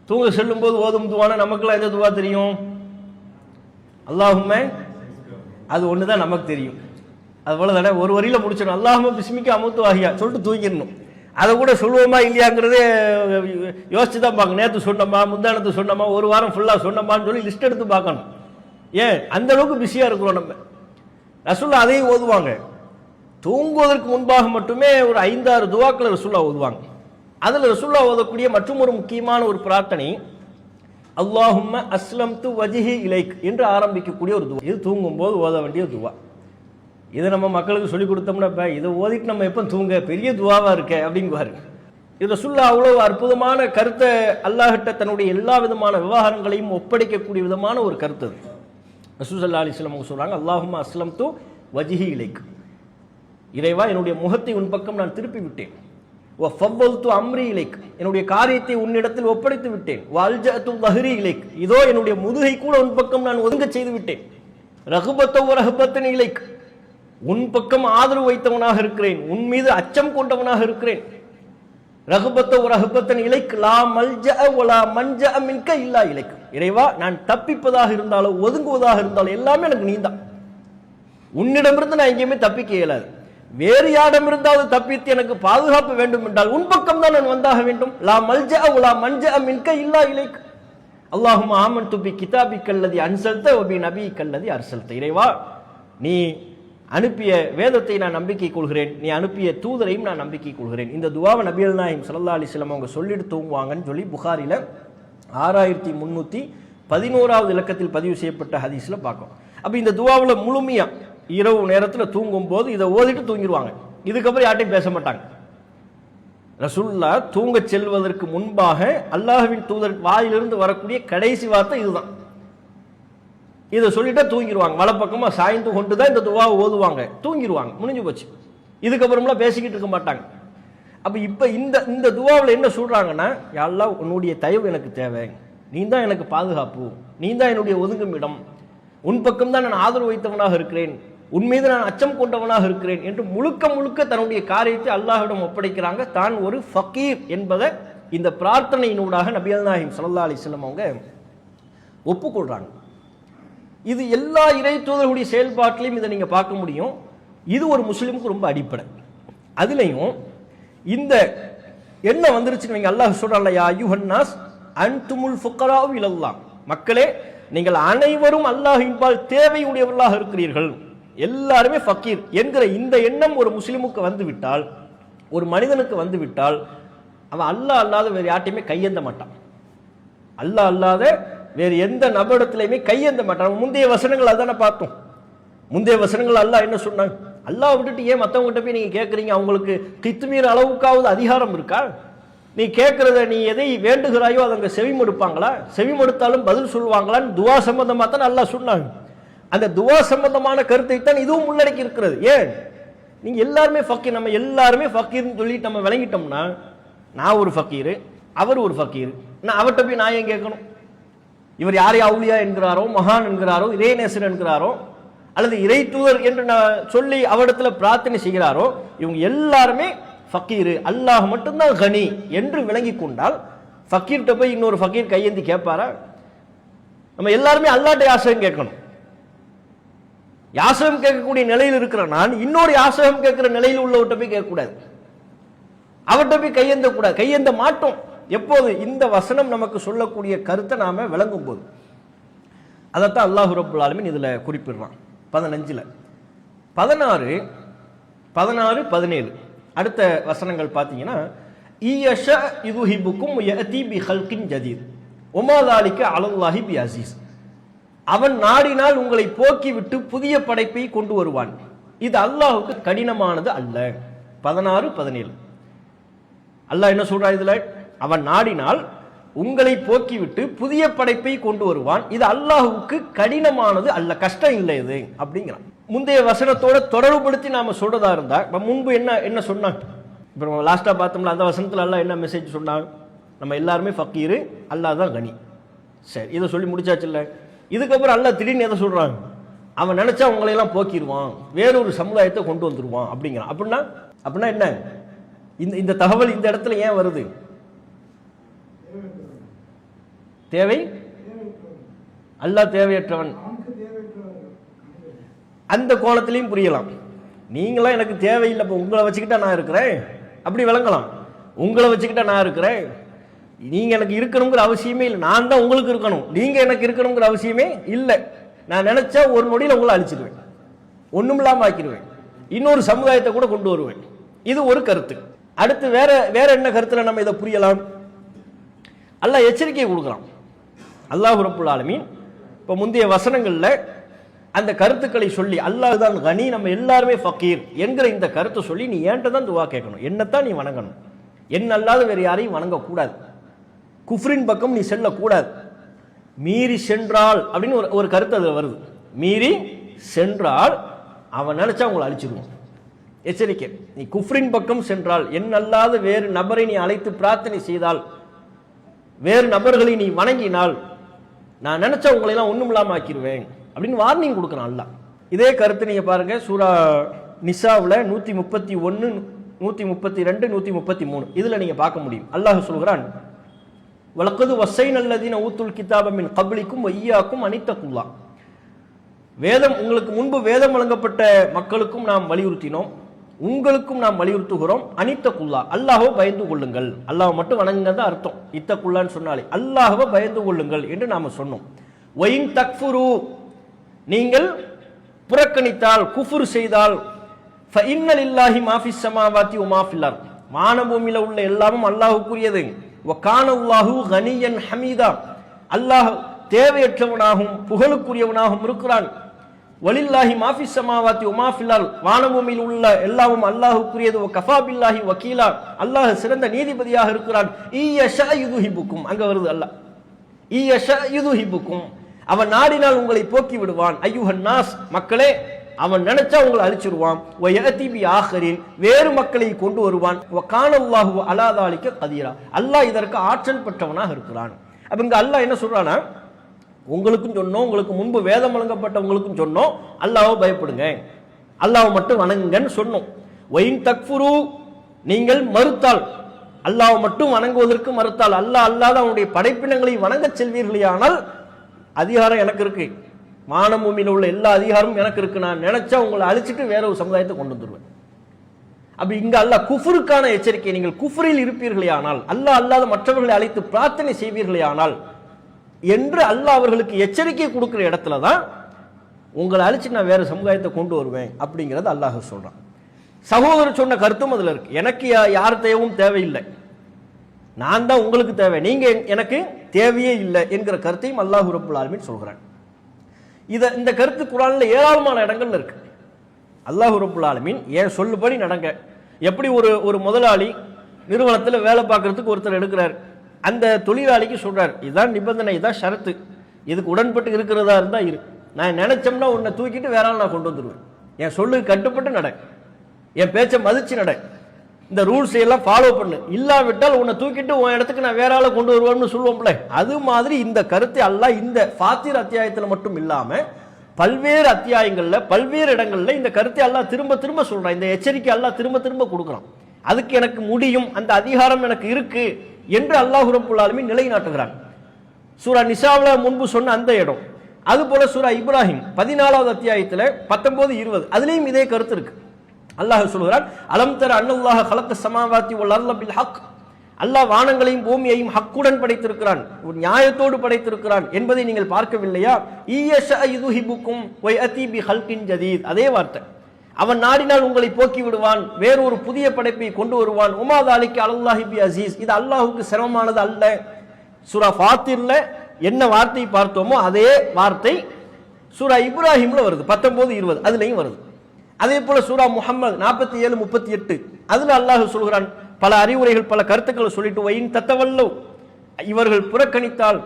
தூங்க செல்லும் போது ஓதும் துவானா நமக்குலாம் எந்த துவா தெரியும்? அல்லாஹும்ம, அது ஒண்ணுதான் நமக்கு தெரியும். அது போல தானே ஒரு வரியில முடிச்சிடணும், அல்லாஹும்ம பிஸ்மிக்க அமுத்து வாஹியா சொல்லிட்டு தூங்கிடணும். அதை கூட சொல்லுவோமா இல்லையாங்கிறதே யோசிச்சு தான் பார்க்கணும். நேற்று சொன்னோமா, முந்தானத்து சொன்னோமா, ஒரு வாரம் ஃபுல்லா சொன்னோமான்னு சொல்லி லிஸ்ட் எடுத்து பார்க்கணும். ஏன் அந்த அளவுக்கு பிஸியா இருக்கிறோம் நம்ம. ரசூலுல்லாஹ் அதையும் ஓதுவாங்க. தூங்குவதற்கு முன்பாக மட்டுமே ஒரு 5-6 துவாக்களை ரசூலுல்லாஹ் ஓதுவாங்க. அதுல ரசூலுல்லாஹ் ஓதக்கூடிய மற்றும் ஒரு முக்கியமான ஒரு பிரார்த்தனை, அல்லாஹும்ம அஸ்லம்து வஜ்ஹி இலைக் என்று ஆரம்பிக்கக்கூடிய ஒரு துவா. இது தூங்கும் போது ஓத வேண்டிய துவா. இதை நம்ம மக்களுக்கு சொல்லி கொடுத்தோம்னா, இதை ஓதிட்டு நம்ம எப்போ தூங்க, பெரிய துவாவா இருக்க அப்படிங்குவாரு. இது ரசூலுல்லாஹ் அவ்வளவு அற்புதமான கருத்தை, அல்லாஹ்கிட்ட தன்னுடைய எல்லா விதமான விவகாரங்களையும் ஒப்படைக்கக்கூடிய விதமான ஒரு கருத்து அது. ரசூல் ஸல்லல்லாஹு அலைஹி வஸல்லம் சொல்றாங்க, அல்லாஹும்ம அஸ்லம்து வஜ்ஹி இலைக், இறைவா என்னுடைய முகத்தை உன் பக்கம் நான் திருப்பி விட்டேன். வ ஃபவ்வல்து அம்ரி இலைக், என்னுடைய காரியத்தை உன்னிடத்தில் ஒப்படைத்து விட்டேன். வ அல்ஜஅது ظஹரி இலைக், இதோ என்னுடைய முதுகை கூட உன் பக்கம் நான் ஒதுங்க செய்து விட்டேன். ரஹபத்த வ ரஹபத்தன் இலைக், உன் பக்கம் ஆதரவு வைத்தவனாக இருக்கிறேன், உன் மீது அச்சம் கொண்டவனாக இருக்கிறேன். ரஹபத்த வ ரஹபத்தன் இலைக் லா மல்ஜஅ வ லா மன்ஜஅ மின்க இல்லா இலைக், இறைவா நான் தப்பிப்பதாக இருந்தாலும் ஒதுங்குவதாக இருந்தாலும் எல்லாமே எனக்கு நீதான். உன்னிடமிருந்து நான் எங்கேயுமே தப்பிக்க இயலாது. வேறு யாரிடமிருந்தாவது தப்பித்து எனக்கு பாதுகாப்பு வேண்டும் என்றால் உன் பக்கம் தான் நான் வந்தாக வேண்டும். லா மல்ஜஅ வ லா மன்ஜஅ மின்க இல்லா இலைக். அல்லாஹும்ம ஆமன்து பி கிதாபிக்கல்லதி அன்ஸல்த வ பி நபியிக்கல்லதி அர்ஸல்த, இறைவா நீ அனுப்பிய வேதத்தை நான் நம்பிக்கை கொள்கிறேன், நீ அனுப்பிய தூதரையும் நான் நம்பிக்கை கொள்கிறேன். இந்த துவாவை நபிகள் நாயகம் ஸல்லல்லாஹு அலைஹி வஸல்லம் அவங்க சொல்லிட்டு தூங்குவாங்கன்னு சொல்லி புகாரில 6311வது இலக்கத்தில் பதிவு செய்யப்பட்ட ஹதீஸ்ல பார்க்கும். அப்ப இந்த துவாவில் முழுமையா இரவு நேரத்தில் தூங்கும் போது இதை ஓதிட்டு தூங்கிடுவாங்க. இதுக்கப்புறம் யார்ட்டையும் பேச மாட்டாங்க. ரசூலுல்லாஹ் தூங்க செல்வதற்கு முன்பாக அல்லாஹ்வின் தூதர் வாயிலிருந்து வரக்கூடிய கடைசி வார்த்தை இதுதான். இதை சொல்லிட்டா தூங்கிடுவாங்க. வலப்பக்கமா சாய்ந்து கொண்டு தான் இந்த துவாவை ஓதுவாங்க, தூங்கிடுவாங்க, முடிஞ்சு போச்சு. இதுக்கப்புறம்லாம் பேசிக்கிட்டு இருக்க மாட்டாங்க. அப்ப இப்ப இந்த துவாவில் என்ன சொல்றாங்கன்னா, யா அல்லாஹ் உன்னுடைய தயவு எனக்கு தேவை, நீ தான் எனக்கு பாதுகாப்பு, நீ தான் என்னுடைய ஒதுங்கும் இடம், உன் பக்கம் தான் நான் ஆதரவு வைத்தவனாக இருக்கிறேன், உன் மீது நான் அச்சம் கொண்டவனாக இருக்கிறேன் என்று முழுக்க முழுக்க தன்னுடைய காரியத்தை அல்லாஹ்விடம் ஒப்படைக்கிறாங்க. தான் ஒரு ஃபக்கீர் என்பதை இந்த பிரார்த்தனையினூடாக நபிகள் நாயகம் ஸல்லல்லாஹு அலைஹி வஸல்லம் அவங்க ஒப்புக்கொள்றாங்க. இது எல்லா இறை தூதர்களுடைய செயல்பாட்டிலையும் இதை நீங்க பார்க்க முடியும். இது ஒரு முஸ்லிமுக்கு ரொம்ப அடிப்படை. அதுலயும் இந்த என்ன வந்துருச்சுன்னு நீங்க அல்லாஹ் சொல்றான்ல, யா அய்யுஹன்னாஸ் அன்துமுல் ஃபுக்கராஉ இலல்லாஹ், மக்களே நீங்கள் அனைவரும் அல்லாஹ்வின் பால் தேவையுடையவர்களாக இருக்கிறீர்கள், எல்லாருமே ஃபக்கீர் என்கிற இந்த எண்ணம் ஒரு முஸ்லிமுக்கு வந்து விட்டால், ஒரு மனிதனுக்கு வந்து விட்டால், அவன் அல்லாஹ் அல்லாத வேறு யார்ட்டையுமே கையேந்த மாட்டான். அல்லாஹ் அல்லாத வேறு எந்த நபரிடத்திலையுமே கையேந்த மாட்டான். முந்தைய வசனங்கள் அதான பார்த்தோம். முந்தைய வசனங்கள் அல்லாஹ் என்ன சொன்னாங்க, அல்லாஹ் விட்டுட்டு ஏன் மற்றவங்ககிட்ட போய் நீங்க கேட்குறீங்க? அவங்களுக்கு கித்துமீற அளவுக்காவது அதிகாரம் இருக்கா? நீ கேட்கறத, நீ எதை வேண்டுகிறாயோ அதை அங்கே செவிமடுப்பாங்களா? செவிமடுத்தாலும் பதில் சொல்லுவாங்களான்னு துவா சம்பந்தமாக தான் அல்லாஹ் சொன்னாங்க. அந்த துவா சம்பந்தமான கருத்தை தான் இதுவும் உள்ளடக்கி இருக்கிறது. ஏன் நீங்க எல்லாருமே ஃபக்கீர், நம்ம எல்லாருமே ஃபக்கீர்னு சொல்லிட்டு நம்ம விளங்கிட்டோம்னா, நான் ஒரு ஃபக்கீர், அவர் ஒரு ஃபக்கீர், நான் அவர்கிட்ட போய் நான் ஏன் கேட்கணும்? இவர் யாரை அவுலியா என்கிறாரோ, மகான் என்கிறாரோ, இறைநேசர் என்கிறாரோ, அல்லது இறை தூதர் என்று நான் சொல்லி அவரிடத்துல பிரார்த்தனை செய்கிறாரோ, இவங்க எல்லாருமே ஃபக்கீர், அல்லாஹ் மட்டும்தான் கனி என்று விளங்கி கொண்டால் ஃபக்கீர்கிட்ட போய் இன்னொரு ஃபக்கீர் கையேந்தி கேட்பாரா? நம்ம எல்லாருமே அல்லாஹ்ட்ட யாசகம் கேட்கணும். யாசகம் கேட்கக்கூடிய நிலையில் இருக்கிற நான் இன்னொரு யாசகம் கேட்கிற நிலையில் உள்ளவர்கிட்ட போய் கேட்கக்கூடாது, அவர்கிட்ட போய் கையேந்த கூடாது, கையேந்த மாட்டோம். எப்போது இந்த வசனம் நமக்கு சொல்லக்கூடிய கருத்தை நாம விளங்கும் போது. அதைத்தான் அல்லாஹ் ரப்புல் ஆலமீன் இதுல குறிப்பிடுறான் 15ல். 16, 17 அடுத்த வசனங்கள் பார்த்தீங்கன்னா, ஈயஷா யுஹிபுக்கும் யஅதி பிஹல்கின் ஜதீத் வமா ذلك அலல்லாஹி பிஅஸீஸ், அவன் நாடினால் உங்களை போக்கிவிட்டு புதிய படைப்பை கொண்டு வருவான், இது அல்லாஹ்வுக்கு கடினமானது அல்ல. 16, 17 அல்லாஹ் என்ன சொல்றான் இதுல? அவன் நாடினால் உங்களை போக்கிவிட்டு புதிய படைப்பை கொண்டு வருவான், இது அல்லாஹ்வுக்கு கடினமானது அல்ல, கஷ்டம் இல்லை இது அப்படிங்கிறான். முந்தைய வசனத்தோட தொடர்புபடுத்தி நாம சொல்றதா இருந்தா, முன்பு என்ன சொன்னாங்க? இப்போ லாஸ்டா பார்த்தோம்ல, அந்த வசனத்துல அல்லாஹ் என்ன மெசேஜ் சொன்னாங்க? நம்ம எல்லாருமே ஃபக்கீர், அல்லாஹ் தான் கனி. சரி, இதை சொல்லி முடிச்சாச்சு இல்ல? இதுக்கப்புறம் அல்லாஹ் திடீர்னு எதை சொல்றாங்க? அவன் நினைச்சா உங்களை எல்லாம் போக்கிடுவான், வேறொரு சமுதாயத்தை கொண்டு வந்துருவான் அப்படிங்கிறான். அப்படின்னா என்ன? இந்த தகவல் இந்த இடத்துல ஏன் வருது? தேவை, அல்லாஹ் தேவையற்றவன், அந்த கோணத்திலையும் புரியலாம். நீங்களாம் எனக்கு தேவையில்லை, இப்போ உங்களை வச்சுக்கிட்டா நான் இருக்கிறேன் அப்படி விளங்கலாம். உங்களை வச்சுக்கிட்டா நான் இருக்கிறேன், நீங்க எனக்கு இருக்கணுங்கிற அவசியமே இல்லை, நான் தான் உங்களுக்கு இருக்கணும், நீங்க எனக்கு இருக்கணுங்கிற அவசியமே இல்லை. நான் நினைச்சா ஒரு நொடியில் உங்களை அழிச்சிடுவேன், ஒண்ணுமில்லாம ஆக்கிடுவேன், இன்னொரு சமுதாயத்தை கூட கொண்டு வருவேன். இது ஒரு கருத்து. அடுத்து வேற என்ன கருத்துல நம்ம இதை புரியலாம்? அல்லாஹ் எச்சரிக்கை கொடுக்குறான். அல்லாஹ் ரப்புல் ஆலமீன் இப்போ முந்தைய வசனங்கள்ல அந்த கருத்துக்களை சொல்லி, அல்லாஹ் தான் கனி, நம்ம எல்லாருமே ஃபக்கீர் என்கிற இந்த கருத்தை சொல்லி, நீ ஏன்ட்ட தான் துவா கேட்கணும், என்னத்தான் நீ வணங்கணும், என்ன அல்லாத வேறு யாரையும் வணங்கக்கூடாது, குஃப்ரின் பக்கம் நீ செல்லக்கூடாது. மீறி சென்றால் அப்படின்னு ஒரு கருத்து அதுல வருது. மீறி சென்றால் அவன் நினைச்சா உங்களை அழிச்சிடுவான். எச்சரிக்கை, நீ குஃப்ரின் பக்கம் சென்றால், என் அல்லாத வேறு நபரை நீ அழைத்து பிரார்த்தனை செய்தால், வேறு நபர்களை நீ வணங்கினால், நான் நினைச்சா உங்களை எல்லாம் ஒண்ணும் இல்லாம ஆக்கிடுவேன் அப்படின்னு வார்னிங் கொடுக்குறான் அல்லாஹ். இதே கருத்து நீங்க பாருங்க சூரா நிசாவுல 131, 132, 133 இதுல நீங்க பார்க்க முடியும். அல்லாஹ் சொல்கிறான், வலக்கது வஸ்ஸைனல்லதீன ஊத்துல் கிதாப மின் கப்லிக்கும் வய்யாக்கும் அனித்தகுல்லாஹ், வேதம் உங்களுக்கு முன்பு வேதம் வழங்கப்பட்ட மக்களுக்கும் நாம் வலியுறுத்தினோம், உங்களுக்கும் நாம் வலியுறுத்துகிறோம், அனித்தகுல்லாஹ் அல்லாஹ்வை பயந்து கொள்ளுங்கள். அல்லாஹ் மட்டும் வணங்குங்க தான் அர்த்தம். இத்தகுல்லான்னு சொன்னாலே அல்லாஹ்வை பயந்து கொள்ளுங்கள் என்று நாம சொன்னோம். வயின் தக்ஃபுரு, நீங்கள் புறக்கணித்தால், குஃபுர் செய்தால், فَإِنَّ لِلَّهِ مَا فِي السَّمَاوَاتِ وَمَا فِي الْأَرْضِ வானபூமியில உள்ள எல்லாமும் அல்லாஹ்வுக்குரியது. وَكَانَ اللَّهُ غَنِيًّا حَمِيدًا அல்லாஹ் தேவையற்றவனாகவும் புகழுக்குரியவனாகவும் இருக்கிறான். வலில்லாஹி மாஃபி ஸமாவாத்தி வமா ஃபில் அர்த் வானபூமியில் உள்ள எல்லாமும் அல்லாஹ்வுக்குரியது. வகஃபா பில்லாஹி வக்கீலா அல்லாஹ் சிறந்த நீதிபதியாக இருக்கிறான். இயஷா யுதுஹிபுக்கும் அங்க வருது அல்லாஹ் இயஷா யுதுஹிபுக்கும் அவன் நாடினால் உங்களை போக்கி விடுவான். ஐயுஹன் நாஸ் மக்களே அவன் நினைச்சா உங்களை அழிச்சிருவான். வயதி பி ஆஹரின் வேறு மக்களை கொண்டு வருவான். வகானல்லாஹு அலா தாலிக கதீரா அல்லாஹ் இதற்கு ஆற்றல் பெற்றவனாக இருக்கிறான். அப்ப இங்க அல்லாஹ் என்ன சொல்றானா, உங்களுக்கும் சொன்னோம், உங்களுக்கு முன்பு வேதம் வழங்கப்பட்டவங்களுக்கும் சொன்னோம், அல்லாஹ்வை பயப்படுங்க, அல்லாஹ்வை மட்டும் வணங்குங்கன்னு சொன்னோம். ஒயின் தக்ஃபுரு நீங்கள் மறுத்தால், அல்லாஹ்வை மட்டும் வணங்குவதற்கு மறுத்தால், அல்லாஹ் அல்லாத அவனுடைய படைப்பினங்களை வணங்க செல்வீர்களானால் அதிகாரம் எனக்கு இருக்கு, வானபூமியில் உள்ள எல்லா அதிகாரமும் எனக்கு இருக்கு, நான் நினைச்சா உங்களை அழிச்சிட்டு வேற ஒரு சமுதாயத்தை கொண்டு வந்துருவேன். அப்ப இங்க அல்லாஹ் குஃபுருக்கான எச்சரிக்கை, நீங்கள் குஃபுரில் இருப்பீர்களே ஆனால், அல்லாஹ் அல்லாத மற்றவர்களை அழைத்து பிரார்த்தனை செய்வீர்களே ஆனால் என்று அல்லாஹ் அவர்களுக்கு எச்சரிக்கை கொடுக்கிற இடத்துல தான் உங்களை அழிச்சு நான் வேற சமுதாயத்தை கொண்டு வருவேன் அப்படிங்கிறது அல்லாஹ் சொல்றான். சகோதரர் சொன்ன கருத்தும் அதுல இருக்கு. எனக்கு யார் தேவையும் தேவையில்லை, நான் தான் உங்களுக்கு தேவை, நீங்க எனக்கு தேவையே இல்லை என்கிற கருத்தையும் அல்லாஹ் ரப்புல் ஆலமீன் சொல்கிறான். இந்த கருத்து குர்ஆன்ல ஏராளமான இடங்கள்ல இருக்கு. அல்லாஹ் ரப்புல் ஆலமீன் ஏன் சொல்லுபடி நடங்க. எப்படி ஒரு முதலாளி நிறுவனத்தில் வேலை பார்க்கறதுக்கு ஒருத்தர் எடுக்கிறார், அந்த தொழிலாளிக்கு சொல்றார், இதுதான் நிபந்தனை, இதுதான் ஷரத்து, இதுக்கு உடன்பட்டு இருக்கிறதா இருந்தா இரு, நான் நினைச்சோம்னா உன்னை தூக்கிட்டு வேற ஆள் நான் கொண்டு வந்துடுவேன், என் சொல்லு கட்டுப்பட்டு நட, என் பேச்சை மதிச்சு நட, இந்த ரூல்ஸ் எல்லாம் ஃபாலோ பண்ணு, இல்லாவிட்டால் உன்னை தூக்கிட்டு உன் இடத்துக்கு நான் வேற ஆளை கொண்டு வருவேன்னு சொல்லுவோம்ல. அது மாதிரி இந்த கருத்தை அல்லாஹ் இந்த ஃபாத்திர் அத்தியாயத்தில் மட்டும் இல்லாம பல்வேறு அத்தியாயங்கள்ல பல்வேறு இடங்கள்ல இந்த கருத்தை அல்லாஹ் திரும்ப திரும்ப சொல்றான். இந்த எச்சரிக்கை அல்லாஹ் திரும்ப திரும்ப கொடுக்குறான். அதுக்கு எனக்கு முடியும், அந்த அதிகாரம் எனக்கு இருக்கு என்று அல்லாஹ் ரப்புல் ஆலமீன் நிலைநாட்டுகிறான். சூரா நிசாவில் முன்பு சொன்ன அந்த இடம், அது போல சூரா இப்ராஹிம் 14வது அத்தியாயத்தில் 19-20 அதுலேயும் இதே கருத்து இருக்கு. அல்லாஹ் சொல்கிறான், அலம் தர அன்னல்லாஹ ஹலக்க ஸமாவாத்தி வல் அர்த பில் ஹக் அல்லாஹ் வானங்களையும் பூமியையும் ஹக்குடன் படைத்திருக்கிறான், ஒரு நியாயத்தோடு படைத்திருக்கிறான் என்பதை நீங்கள் பார்க்கவில்லையா? ஈயஷா யுதுஹிபுக்கும் வயதி பி ஹல்கின் ஜதீத் அதே வார்த்தை, அவன் நாடினால் உங்களை போக்கி விடுவான், வேறொரு புதிய படைப்பை கொண்டு வருவான். உமா தாலிக அலல்லாஹி பி அசீஸ் இது அல்லாஹ்வுக்கு சிரமமானது அல்ல. சூரா ஃபாத்திர்ல என்ன வார்த்தை பார்த்தோமோ அதே வார்த்தை சூரா இப்ராஹிம்ல வருது 19-20 அதுலயும் வருது. அதே போல சூரா முஹம்மது 47-38 அதுல அல்லாஹ் சொல்கிறான், பல அறிவுரைகள் பல கருத்துக்களை சொல்லிட்டு, வயின் தத்தவல்லோ இவர்கள் புறக்கணித்தால்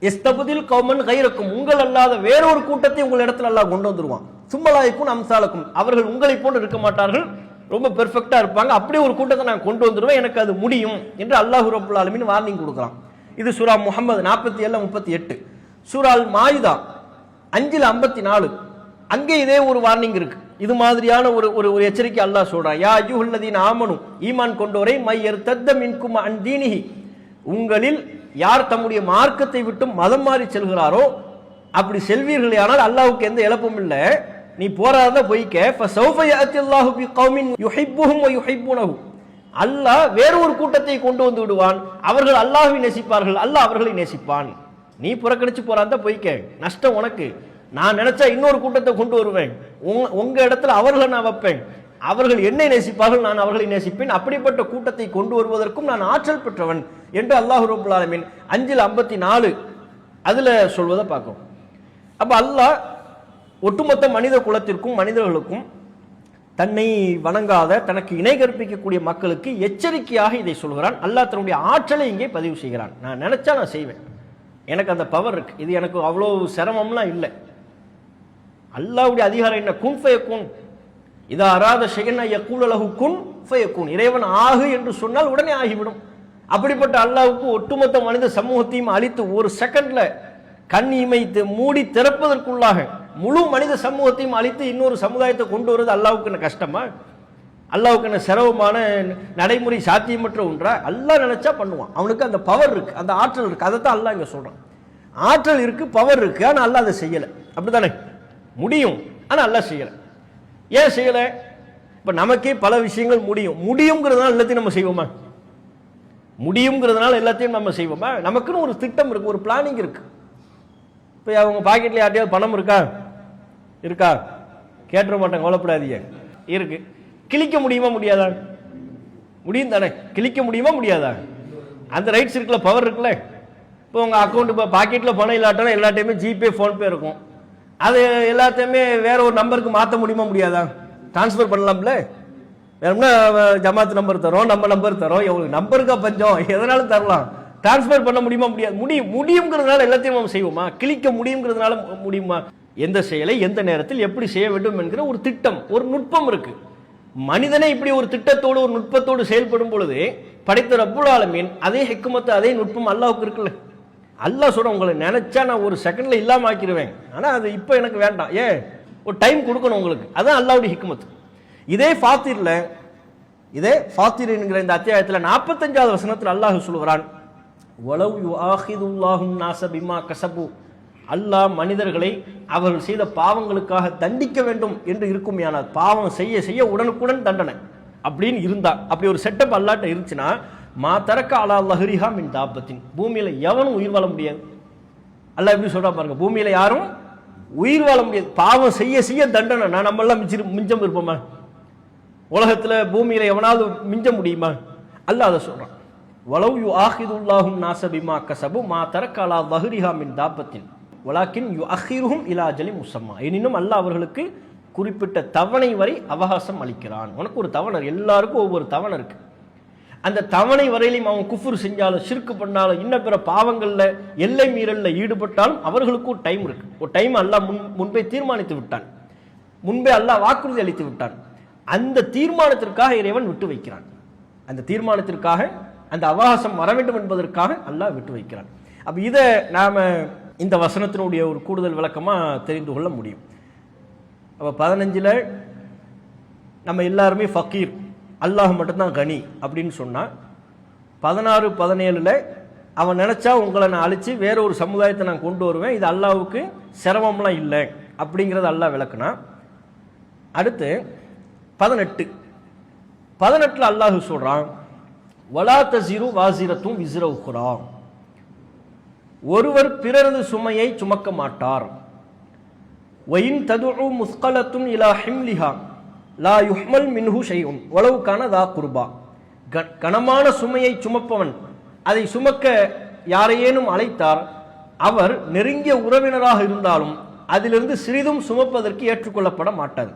எஸ்தபுதில் கௌமன் கைரக்கும் உங்கள் அல்லாத வேறொரு கூட்டத்தை உங்கள் இடத்துல அல்லாஹ் கொண்டு வந்துருவான். சும்மலாய்க்கும் அம்சாலக்கும் அவர்கள் உங்களை போன்று இருக்க மாட்டார்கள், ரொம்ப பெர்ஃபெக்டா இருப்பாங்க, அப்படியே ஒரு கூட்டத்தை நான் கொண்டு வந்துடுவேன், எனக்கு அது முடியும் என்று அல்லாஹ் ரப்புல் ஆலமீன் வார்னிங் கொடுக்குறான். இது சூரா முஹம்மது 47-38. சூரா அல் மாயிதா 5-54 அங்கே இதே ஒரு வார்னிங் இருக்கு. இது மாதிரியான ஒரு எச்சரிக்கை அல்லாஹ் சொல்றான். யா அய்யுஹல்லதீன ஆமனு ஈமான் கொண்டோரை மையர்தத்த மின்கும் அன் தீனிஹி உங்களில் யார் தம்முடைய மார்க்கத்தை விட்டு மதம் மாறி செல்கிறாரோ அப்படி செல்வீர்களே ஆனால் அல்லாஹ்வுக்கு எந்த இழப்பும் இல்லை, நீ போறாத போய்க்க ஃபஸௌஃப யஅத்தில்லாஹு பிகௌமின் யுஹிப்புஹும் வ யுஹிப்புனஹு அல்லாஹ் வேற ஒரு கூட்டத்தை கொண்டு வந்து விடுவான், அவர்கள் அல்லாஹ்வை நேசிப்பார்கள், அல்லாஹ் அவர்களை நேசிப்பான். நீ புறக்கணிச்சு போறாத போய்க்க, நஷ்டம் உனக்கு, நான் நினைச்சா இன்னொரு கூட்டத்தை கொண்டு வருவேன், உங்க இடத்துல அவர்களை நான் வைப்பேன், அவர்கள் என்னை நேசிப்பார்கள், நான் அவர்களை நேசிப்பேன், அப்படிப்பட்ட கூட்டத்தை கொண்டு வருவதற்கும் நான் ஆற்றல் பெற்றவன் என்று அல்லாஹ் ரப்புல் ஆலமீன் 5-54 அதுல சொல்வதை பார்க்கும். அப்ப அல்லாஹ் ஒட்டுமொத்த மனித குலத்திற்கும் மனிதர்களுக்கும் தன்னை வணங்காத தனக்கு இணை கற்பிக்கக்கூடிய மக்களுக்கு எச்சரிக்கையாக இதை சொல்கிறான். அல்லாஹ் தன்னுடைய ஆற்றலை இங்கே பதிவு செய்கிறான். நான் நினைச்சா நான் செய்வேன், எனக்கு அந்த பவர் இருக்கு, இது எனக்கு அவ்வளோ சிரமம்லாம் இல்லை. அல்லாஹ்வுடைய அதிகாரம் என்ன? குன் ஃபயகுன் இதா அராத ஷைஅன் யகூல லஹு குன் ஃபயகுன் இறைவன் ஆகு என்று சொன்னால் உடனே ஆகிவிடும். அப்படிப்பட்ட அல்லாஹ்வுக்கு ஒட்டுமொத்த மனித சமூகத்தையும் அழித்து ஒரு செகண்ட்ல கண் இமைத்து மூடி திறப்பதற்குள்ளாக முழு மனித சமூகத்தையும் அழித்து இன்னொரு சமுதாயத்தை கொண்டு வருவது அல்லாஹ்வுக்கு என்ன கஷ்டமா? அல்லாஹ்வுக்கு என்ன சிரமமான நடைமுறை சாத்தியமற்ற ஒன்றா? அல்லாஹ் நினைச்சா பண்ணுவான், அவனுக்கு அந்த பவர் இருக்கு, அந்த ஆற்றல் இருக்கு. அதைத்தான் அல்லாஹ் இங்க சொல்றான். ஆற்றல் இருக்கு, பவர் இருக்கு, ஆனா அல்லாஹ் அதை செய்யல. அப்படித்தானே? முடியும், ஆனா அல்லாஹ் செய்யல. ஏன் செய்யல? இப்ப நமக்கே பல விஷயங்கள் முடியுங்கிறதுனால எல்லாத்தையும் நம்ம செய்வோமா? முடியுங்கிறதுனால எல்லாத்தையும் நம்ம செய்வோமா? நமக்குன்னு ஒரு திட்டம் இருக்கு, ஒரு பிளானிங் இருக்கு. இப்போ அவங்க பாக்கெட்ல யார்ட்டையாவது பணம் இருக்கா? கேட்டுற மாட்டேன், கவலைப்படாதீங்க. இருக்கு. கிழிக்க முடியுமா முடியாதா? முடியும் தானே? கிழிக்க முடியுமா முடியாதா? அந்த ரைட்ஸ் இருக்குல்ல, பவர் இருக்குல்ல. இப்போ உங்கள் அக்கௌண்ட் இப்போ பாக்கெட்டில் பணம் இல்லாட்டா எல்லாத்தையுமே ஜிபே ஃபோன்பே இருக்கும். அது எல்லாத்தையுமே வேற ஒரு நம்பருக்கு மாற்ற முடியுமா முடியாதா? டிரான்ஸ்ஃபர் பண்ணலாம்ல. வேணும்னா ஜமாத் நம்பர் தரோம், நம்ம நம்பர் தரோம், எவ்வளவு நம்பருக்கா பஞ்சம், எதனாலும் தரலாம். டிரான்ஸ்ஃபர் பண்ண முடியுமா முடியாது? முடியுங்கிறதுனால எல்லாத்தையும் நம்ம செய்வோமா? கிழிக்க முடியுங்கிறதுனால முடியுமா? எந்த செயலை எந்த நேரத்தில் எப்படி செய்ய வேண்டும் என்கிற ஒரு திட்டம், ஒரு நுட்பம் இருக்கு. மனிதனே இப்படி ஒரு திட்டத்தோடு ஒரு நுட்பத்தோடு செயல்படும் பொழுது படைத்த ரப்புல் ஆலமீன் அதே ஹிக்மத்து அதே நுட்பம் அல்லாஹ்வுக்கு இருக்குல்ல. அல்லாஹ் சொல்ற, உங்களை நினைச்சா நான் ஒரு செகண்ட்ல இல்லாம ஆக்கிடுவேன், ஆனா அது இப்ப எனக்கு வேண்டாம், ஏன் ஒரு டைம் கொடுக்கணும் உங்களுக்கு. அதான் அல்லாஹ்வுடைய ஹிக்மத். இதே ஃபாத்திர் என்கிற இந்த அத்தியாயத்தில் 45வது வசனத்தில் அல்லாஹ் சொல்கிறான், வலவ் யுஆஹிதுல்லாஹுன் நாஸ பிமா கஸபு, அல்லாஹ் மனிதர்களை அவர்கள் செய்த பாவங்களுக்காக தண்டிக்க வேண்டும் என்று இருக்குமையானால், பாவம் செய்ய செய்ய உடனுக்குடன் தண்டனை அப்படின்னு இருந்தா, அப்படி ஒரு செட்டப் அல்லாட்ட இருந்துச்சுன்னா, மா தரக்க அலா லஹ்ரிஹா மின் தாபத்தின், பூமியில எவனும் உயிர் வாழ முடியாது. அல்லாஹ் எப்படி சொல்றா பாருங்க, பூமியில யாரும் உயிர் வாழ முடியாது. பாவம் செய்ய செய்ய தண்டனை. நான் நம்ம எல்லாம் மிஞ்சம் இருப்போமா? உலகத்துல பூமியில எவனாவது மிஞ்ச முடியுமா? அல்லாஹ் அதை சொல்றான், வலவ் யுஆஹிதுல்லாஹுன் நாஸ பிமா கஸபு மா தரக்க அலா லஹ்ரிஹா மின் தாபத்தின் வலாக்கின் யுஅஹிருஹும் இலா அஜலின் முஸம்மா, எனினும் அல்லாஹ் அவர்களுக்கு குறிப்பிட்ட தவணை வரை அவகாசம் அளிக்கிறான். உனக்கு ஒரு தவணை, எல்லாருக்கும் ஒவ்வொரு தவணை இருக்கு. அந்த தவணை வரையிலும் அவன் குஃப்ர் செஞ்சாலும் ஷிர்க் பண்ணாலும் இன்ன பிற பாவங்கள்ல எல்லை மீறல்ல ஈடுபட்டாலும் அவர்களுக்கு ஒரு டைம் இருக்கு. ஒரு டைம் அல்லாஹ் முன்பே தீர்மானித்து விட்டான், முன்பே அல்லாஹ் வாக்குறுதி அளித்து விட்டான். அந்த தீர்மானத்திற்காக இறைவன் விட்டு வைக்கிறான். அந்த தீர்மானத்திற்காக அந்த அவகாசம் வர வேண்டும் என்பதற்காக அல்லாஹ் விட்டு வைக்கிறான். அப்ப இதை நாம இந்த வசனத்தினுடைய ஒரு கூடுதல் விளக்கமா தெரிந்து கொள்ள முடியும். அப்ப 15ல் நம்ம எல்லாருமே ஃபக்கீர், அல்லாஹ் மட்டும்தான் கனி அப்படின்னு சொன்னா, 16, 17ல் அவன் நினைச்சா உங்களை நான் அழிச்சு வேற ஒரு சமுதாயத்தை நான் கொண்டு வருவேன், இது அல்லாஹ்வுக்கு சிரமம்லாம் இல்லை அப்படிங்கிறது அல்லாஹ் விளக்குனா. அடுத்து 18ல் அல்லாஹ் சொல்றான், வலா தஸிரு வாஸிரத்தும் விஸ்ர உக்ரா, ஒருவர் பிறரது சுமையை சுமக்க மாட்டார். வயின் ததுஉ முஸ்கலத்துன் இலா ஹிம்லிஹா லா யுஹ்மல் மின்ஹு ஷைஉன் வலவ் கான தா குர்பா, கனமான சுமையை சுமப்பவன் அதை சுமக்க யாரையேனும் அழைத்தார், அவர் நெருங்கிய உறவினராக இருந்தாலும் அதிலிருந்து சிறிதும் சுமப்பதற்கு ஏற்றுக்கொள்ளப்பட மாட்டாது.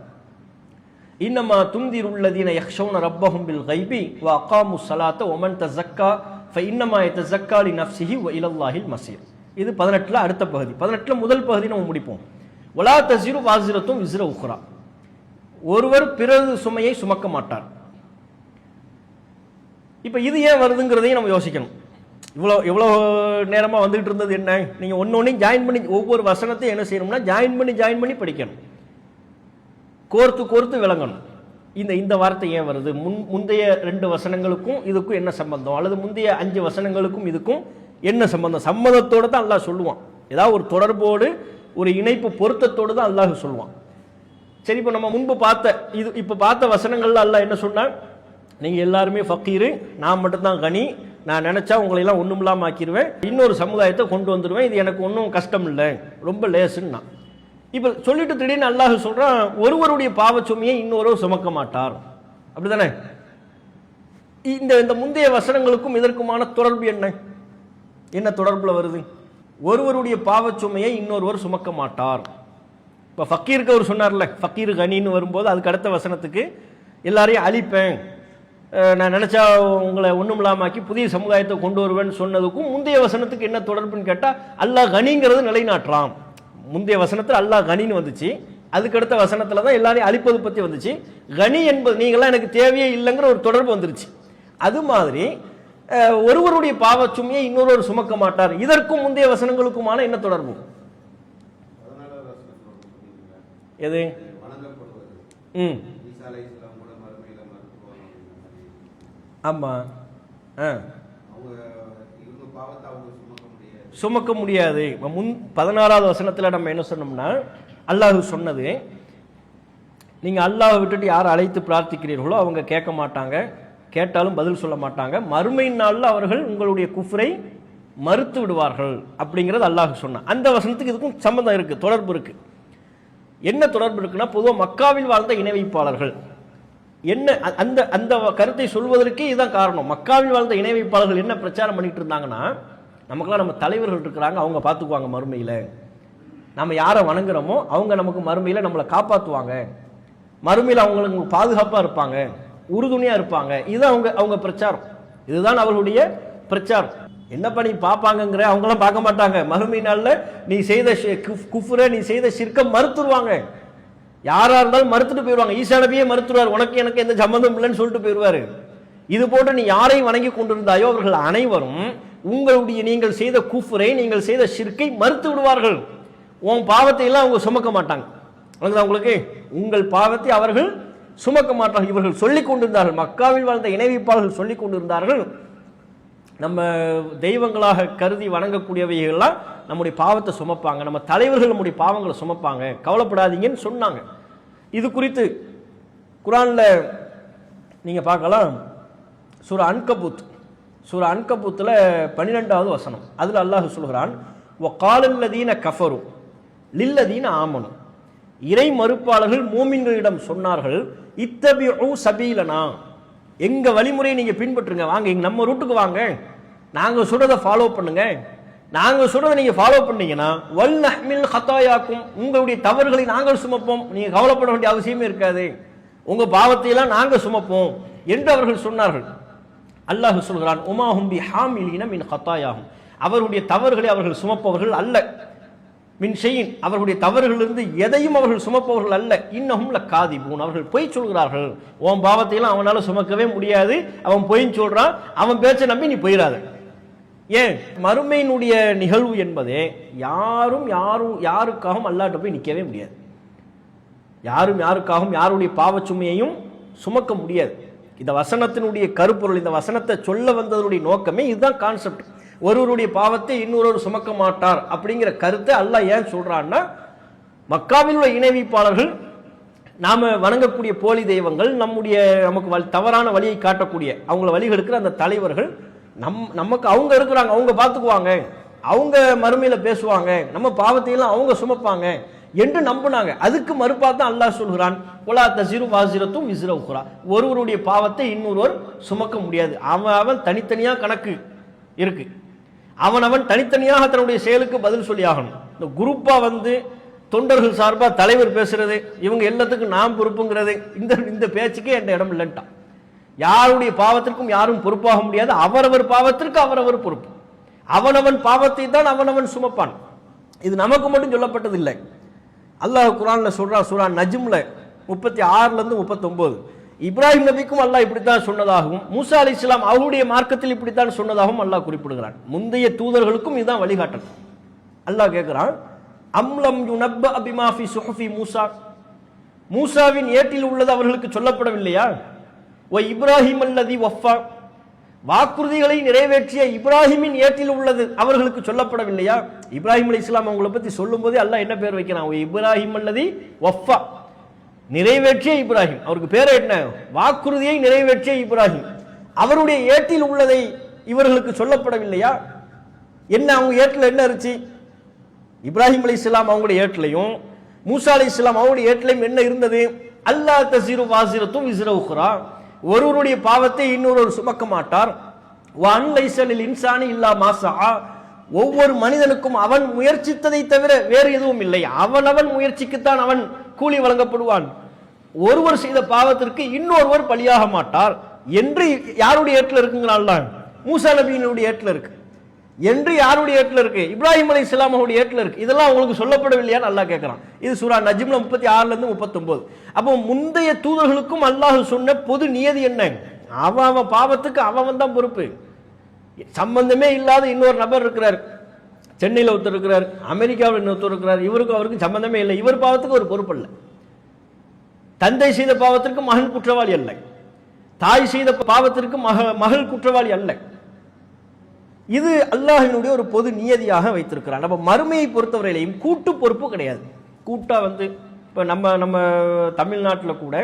இன்னமா துன்திருல்லதீன யக்ஷௌன ரப்பஹும் பில் கைபி வ அகாமு ஸலாத்த வ மன் தஸக்கா ஃபஇன்னமா யதஸக்கா லினஃப்ஸிஹி வ இலல்லாஹில் மஸீர். இது 18ல் அடுத்த பகுதி. 18ல் முதல் பகுதி நம்ம முடிப்போம். வலா தஸிரு வாஸிரத்தும் விஸ்ர உக்ரா, ஒருவர் பிறரது சுமையை சுமக்க மாட்டார். இப்ப இது ஏன் வருதுங்கிறதையும் நம்ம யோசிக்கணும். இவ்வளோ நேரமா வந்துகிட்டு இருந்தது என்ன, நீங்க ஒன்னொன்னையும் ஜாயின் பண்ணி ஒவ்வொரு வசனத்தையும் என்ன செய்யணும்னா ஜாயின் பண்ணி படிக்கணும், கோர்த்து விளங்கணும். இந்த வார்த்தை ஏன் வருது, முந்தைய 2 வசனங்களுக்கும் இதுக்கும் என்ன சம்பந்தம், அல்லது முந்தைய 5 வசனங்களுக்கும் இதுக்கும் என்ன சம்பந்தம், சம்மதத்தோடு தான் அல்லாஹ் சொல்லுவான். ஏதாவது ஒரு தொடர்போடு ஒரு இணைப்பு பொருத்தத்தோடு தான் அல்லாஹ் சொல்லுவான். சரி, இப்போ நம்ம முன்பு பார்த்த வசனங்கள்ல அல்லாஹ் என்ன சொன்னான், நீங்க எல்லாருமே ஃபக்கீரு, நான் மட்டும்தான் கனி, நான் நினைச்சா உங்களை எல்லாம் ஒண்ணும் இல்லாம ஆக்கிடுவேன், இன்னொரு சமுதாயத்தை கொண்டு வந்துடுவேன், இது எனக்கு ஒன்றும் கஷ்டம் இல்லை, ரொம்ப லேசுன்னா. இப்ப சொல்லிட்டு திடீர்னு அல்லாஹ் சொல்றான், ஒருவருடைய பாவச்சுமையை இன்னொருவர் சுமக்க மாட்டார். அப்படிதானே? இந்த முந்தைய வசனங்களுக்கும் இதற்குமான தொடர்பு என்ன தொடர்புல வருது? ஒருவருடைய பாவச்சுமையை இன்னொருவர் சுமக்க மாட்டார். இப்ப ஃபக்கீருக்கு அவர் சொன்னார்ல, ஃபக்கீர் கனின்னு வரும்போது அதுக்கு அடுத்த வசனத்துக்கு எல்லாரையும் அழிப்பேன், நான் நினைச்சா உங்களை ஒண்ணும் இல்லாமக்கி புதிய சமுதாயத்தை கொண்டு வருவேன்னு சொன்னதுக்கும் முந்தைய வசனத்துக்கு என்ன தொடர்புன்னு கேட்டா, அல்லாஹ் கனிங்கிறது நிலைநாட்டுறான். முந்தைய வசனத்தில் அல்லாஹ் கனின்னு வந்துச்சு, அதுக்கடுத்த வசனத்துல தான் எல்லாரையும் அழிப்பது பத்தி வந்துச்சு. கனி என்பது நீங்களாம் எனக்கு தேவையே இல்லைங்கிற ஒரு தொடர்பு வந்துருச்சு. அது மாதிரி ஒருவருடைய பாவச்சுமையை இன்னொருவர் சுமக்க மாட்டார், இதற்கும் முந்தைய வசனங்களுக்குமான என்ன தொடர்பு? எது? ஆமா, சுமக்க முடியாது. 16வது வசனத்துல நம்ம என்ன சொன்னோம்னா, அல்லாஹ் சொன்னது, நீங்க அல்லாஹ் விட்டுட்டு யாரை அழைத்து பிரார்த்திக்கிறீர்களோ அவங்க கேட்க மாட்டாங்க, கேட்டாலும் பதில் சொல்ல மாட்டாங்க, மறுமை நாளில் அவர்கள் உங்களுடைய குஃப்ரை மறுத்து விடுவார்கள் அப்படிங்கிறது அல்லாஹ் சொன்னான். அந்த வசனத்துக்கு இதுக்கும் சம்பந்தம் இருக்கு, தொடர்பு இருக்கு. என்ன தொடர்பு இருக்குன்னா, பொதுவாக மக்காவில் வாழ்ந்த இணை வைப்பாளர்கள் என்ன அந்த அந்த கருத்தை சொல்வதற்கே இதுதான் காரணம். மக்காவில் வாழ்ந்த இணை வைப்பாளர்கள் என்ன பிரச்சாரம் பண்ணிட்டு இருந்தாங்கன்னா, நமக்கெல்லாம் நம்ம தலைவர்கள் இருக்கிறாங்க, அவங்க பார்த்துக்குவாங்க மறுமையில், நம்ம யாரை வணங்குறோமோ அவங்க நமக்கு மறுமையில் நம்மளை காப்பாற்றுவாங்க, மறுமையில் அவங்களுக்கு பாதுகாப்பாக இருப்பாங்க, உறுதுணையாக இருப்பாங்க. இதுதான் அவங்க பிரச்சாரம், இதுதான் அவர்களுடைய பிரச்சாரம். என்னப்பா நீ பார்ப்பாங்கங்கிற, அவங்களாம் பார்க்க மாட்டாங்க. மறுமை நாளில் நீ செய்த குஃப்ரை, நீ செய்த ஷிர்க்கை மறுத்துருவாங்க. யாரா இருந்தாலும் மறுத்துட்டு போயிடுவாங்க. ஈசா நபியே மறுத்துருவார், உனக்கு எனக்கு எந்த சம்பந்தம் இல்லைன்னு சொல்லிட்டு போயிடுவாரு. இது போட்டு நீ யாரை வணங்கி கொண்டிருந்தாயோ அவர்கள் அனைவரும் உங்களுடைய நீங்கள் செய்த குஃப்ரை, நீங்கள் செய்த ஷிர்க்கை மறுத்து விடுவார்கள். உன் பாவத்தை எல்லாம் அவங்க சுமக்க மாட்டாங்க. உங்களுக்கு உங்கள் பாவத்தை அவர்கள் சுமக்க மாட்டார்கள். இவர்கள் சொல்லிக் கொண்டிருந்தார்கள், மக்காவில் வாழ்ந்த இணைவிப்பாளர்கள் சொல்லிக் கொண்டிருந்தார்கள், நம்ம தெய்வங்களாக கருதி வணங்கக்கூடியவைகள்லாம் நம்முடைய பாவத்தை சுமப்பாங்க, நம்ம தலைவர்கள் நம்முடைய பாவங்களை சுமப்பாங்க, கவலைப்படாதீங்கன்னு சொன்னாங்க. இது குறித்து குர்ஆன்ல நீங்க பார்க்கலாம். சூரா அன்கபூத், சூரா அன்கபூத்தில் 12வது வசனம். அதில் அல்லாஹ் சொல்கிறான், வகாலல்லதீன கஃபரு லில்லதீன ஆமனு, இறை மறுப்பாளர்கள் மூமின்களிடம் சொன்னார்கள், இத்தபிஉ சபீலனா, எங்க வழிமுறையை நீங்க பின்பற்றுங்க, வாங்க இங்க நம்ம ரூட்டுக்கு வாங்க, நாங்க சொல்றதை ஃபாலோ பண்ணுங்க, நாங்க சொல்றதை நீங்க ஃபாலோ பண்ணீங்கன்னா வல் நஹ்மில் ஹதாயாக்கும், உங்களுடைய தவறுகளை நாங்கள் சுமப்போம், நீங்க கவலைப்பட வேண்டிய அவசியமே இருக்காது, உங்க பாவத்தை எல்லாம் நாங்க சுமப்போம் என்று அவர்கள் சொன்னார்கள். அல்லாஹ் சொல்கிறான், உமாஹும் பி ஹாமிலீன மின் ஹதாயாஹும், அவர்களுடைய தவறுகளை அவர்கள் சுமப்பவர்கள் அல்ல, மின் ஷைஇன், அவர்களுடைய தவறுகளிலிருந்து எதையும் அவர்கள் சுமப்பவர்கள் அல்ல, இன்னஹும் லகாதிபூன், அவர்கள் பொய் சொல்கிறார்கள். உன் பாவத்தையெல்லாம் அவனால சுமக்கவே முடியாது, அவன் பொய் சொல்றான், அவன் பேச்சை நம்பி நீ போயிடாத. ஏன், மறுமையினுடைய நிகழ்வு என்பதே யாருக்காகவும் அல்லாஹ்ட்ட போய் நிற்கவே முடியாது. யாருக்காகவும் யாருடைய பாவச்சுமையையும் சுமக்க முடியாது. இந்த வசனத்தினுடைய கருப்பொருள், இந்த வசனத்தை சொல்ல வந்ததனுடைய நோக்கமே இதுதான் கான்செப்ட். ஒருவருடைய பாவத்தை இன்னொரு சுமக்க மாட்டார் அப்படிங்கிற கருத்தை அல்லாஹ் ஏன் சொல்றான்னா, மக்காவில் உள்ள இணைவிப்பாளர்கள், நாம வணங்கக்கூடிய போலி தெய்வங்கள், நமக்கு தவறான வழியை காட்டக்கூடிய அவங்கள வழிகெடுக்கிற அந்த தலைவர்கள் நமக்கு அவங்க இருக்கிறாங்க, அவங்க பார்த்துக்குவாங்க, அவங்க மறுமையில பேசுவாங்க, நம்ம பாவத்தையெல்லாம் அவங்க சுமப்பாங்க என்று நம்பினாங்க. அதுக்கு மறுப்பா தான் அல்லாஹ் சொல்கிறான், ஒலா தஸிரு வாஸிரத்தும் விஸ்ர உக்ரா, ஒருவருடைய பாவத்தை இன்னொருவர் சுமக்க முடியாது. அவன் தனித்தனியா கணக்கு இருக்கு, அவன் தனித்தனியாக தன்னுடைய செயலுக்கு பதில் சொல்லி ஆகணும். இந்த குரூப்பா தொண்டர்கள் சார்பா தலைவர் பேசுறது, இவங்க எல்லாத்துக்கும் நாம் பொறுப்புங்கிறது, இந்த பேச்சுக்கே என்ற இடம் இல்லைன்ட்டான். யாருடைய பாவத்திற்கும் யாரும் பொறுப்பாக முடியாது, அவரவர் பாவத்திற்கு அவரவர் பொறுப்பு, அவனவன் பாவத்தை தான் அவனவன் சுமப்பான். இது நமக்கு மட்டும் சொல்லப்பட்டது இல்லை. அல்லாஹ் குர்ஆன்ல சொல்றான், சூரா நஜ்ம்ல 36 - 39, இப்ராஹிம் நபிக்கும் அல்லாஹ் இப்படித்தான் சொன்னதாகவும், மூசா அலைஹிஸ்ஸலாம் அவருடைய மார்க்கத்தில் இப்படித்தான் சொன்னதாகவும் அல்லாஹ் குறிப்பிடுகிறான். முந்தைய தூதர்களுக்கும் இதுதான் வழிகாட்டல். அல்லாஹ் கேட்கிறான், அம்லம் யுனப்ப பிமா ஃபி சுஹுஃபி மூசா, மூசாவின் ஏட்டில் உள்ளது அவர்களுக்கு சொல்லப்படவில்லையா? வ இப்ராஹிம் அல்லதி வஃபா, வாக்குறுதிகளை நிறைவேற்றிய இப்ராஹிமின் ஏட்டில் உள்ளது அவர்களுக்கு சொல்லப்படவில்லையா? இப்ராஹிம் அலைஹிஸ்ஸலாம் அவங்களை பத்தி சொல்லும் போதே அல்லாஹ் என்ன பேர் வைக்கிறான்? இப்ராஹிம் அல்லதி வஃபா, நிறைவேற்றிய இப்ராஹிம். அவருக்கு பேர் என்ன? வாக்குறுதியை நிறைவேற்றிய இப்ராஹிம். அவருடைய ஏட்டில் உள்ளதை இவர்களுக்கு சொல்லப்படவில்லையா? என்ன அவங்க ஏட்டில் என்ன இருந்துச்சு? இப்ராஹிம் அலைஹிஸ்ஸலாம் அவங்களுடைய ஏட்டிலையும் மூசா அலைஹிஸ்ஸலாம் அவருடைய ஏட்டிலையும் என்ன இருந்தது? அல்லா தஸிரு வாஸிரத்தும் விஸ்ர உக்ரா, ஒருவருடைய பாவத்தை இன்னொருவர் சுமக்க மாட்டார். வன் லைஸ லில் இன்சானி இல்லா மா ஸஆ, ஒவ்வொரு மனிதனுக்கும் அவன் முயற்சித்ததை தவிர வேறு எதுவும் இல்லை, அவனவன் முயற்சிக்குத்தான் அவன் கூலி வழங்கப்படுவான். ஒருவர் செய்த பாவத்திற்கு இன்னொருவர் பலியாக மாட்டார் என்று யாருடைய ஏட்டில் இருக்குங்கிறான்? மூசா நபியினுடைய ஏட்டில் இருக்கு. என்று யாருடைய ஏட்டில் இருக்கு? இப்ராஹிம் அலைஹிஸ்ஸலாம் அவருடைய ஏட்டில் இருக்கு. இதெல்லாம் உங்களுக்கு சொல்லப்படவில்லையான்னு அல்லாஹ் கேட்கிறான். இது சூரா நஜ்ம்ல 36 - 39. அப்போ முந்தைய தூதர்களுக்கும் அல்லாஹ் சொன்ன பொது நியதி என்ன? அவன் பாவத்துக்கு அவன் தான் பொறுப்பு. சம்பந்தமே இல்லாத இன்னொரு நபர் இருக்கிறார், சென்னையில் ஒருத்தர் இருக்கிறார், அமெரிக்காவில் இன்னொருத்தர் இருக்கிறார், அவருக்கு சம்பந்தமே இல்லை, இவர் பாவத்துக்கு ஒரு பொறுப்பு இல்லை. தந்தை செய்த பாவத்திற்கு மகன் குற்றவாளி அல்ல, தாய் செய்த பாவத்திற்கு மகள் குற்றவாளி அல்ல. இது அல்லாஹ்வினுடைய ஒரு பொது நியதியாக வைத்திருக்கிறார். நம்ம மறுமையை பொறுத்தவரையிலையும் கூட்டு பொறுப்பு கிடையாது. கூட்டா இப்போ நம்ம தமிழ்நாட்டில் கூட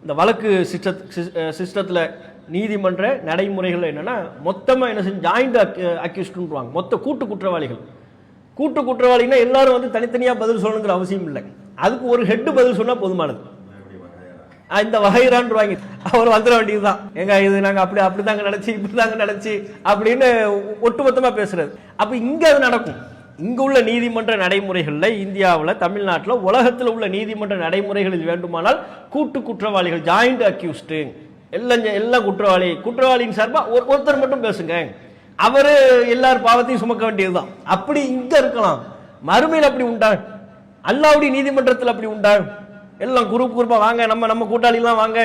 இந்த வழக்கு சிஸ்டத்தில் நீதிமன்ற நடைமுறைகள் என்னன்னா, மொத்தமாக என்ன செஞ்சு ஜாயிண்ட் அக்யூஸ்டுன்றாங்க, மொத்த கூட்டு குற்றவாளிகள். கூட்டு குற்றவாளின்னா எல்லாரும் வந்து தனித்தனியா பதில் சொல்லணுங்கிற அவசியம் இல்லை. அதுக்கு ஒரு ஹெட் பதில் சொன்னா போதுமானது. இந்த வகைரான்வாங்க அவர் வந்துட வேண்டியதுதான். எங்க இது நாங்க அப்படிதாங்க நினைச்சு இப்படிதாங்க நினைச்சு அப்படின்னு ஒட்டுமொத்தமா பேசுறது. அப்ப இங்க அது நடக்கும். இங்க உள்ள நீதிமன்ற நடைமுறைகள்ல இந்தியாவில், தமிழ்நாட்டில், உலகத்தில் உள்ள நீதிமன்ற நடைமுறைகளில் வேண்டுமானால் கூட்டு குற்றவாளிகள், ஜாயிண்ட் அக்யூஸ்டு, எல்லாம் குற்றவாளியின் சார்பா ஒருத்தர் மட்டும் பேசுங்க, அவரு எல்லார் பாவத்தையும் சுமக்க வேண்டியதுதான். அப்படி இங்க இருக்கலாம். மறுமையில் அப்படி உண்டா? அல்லாஹ்வுடைய நீதிமன்றத்தில் அப்படி உண்டா? எல்லாம் குரூப்பா வாங்க, நம்ம கூட்டாளிலாம் வாங்க,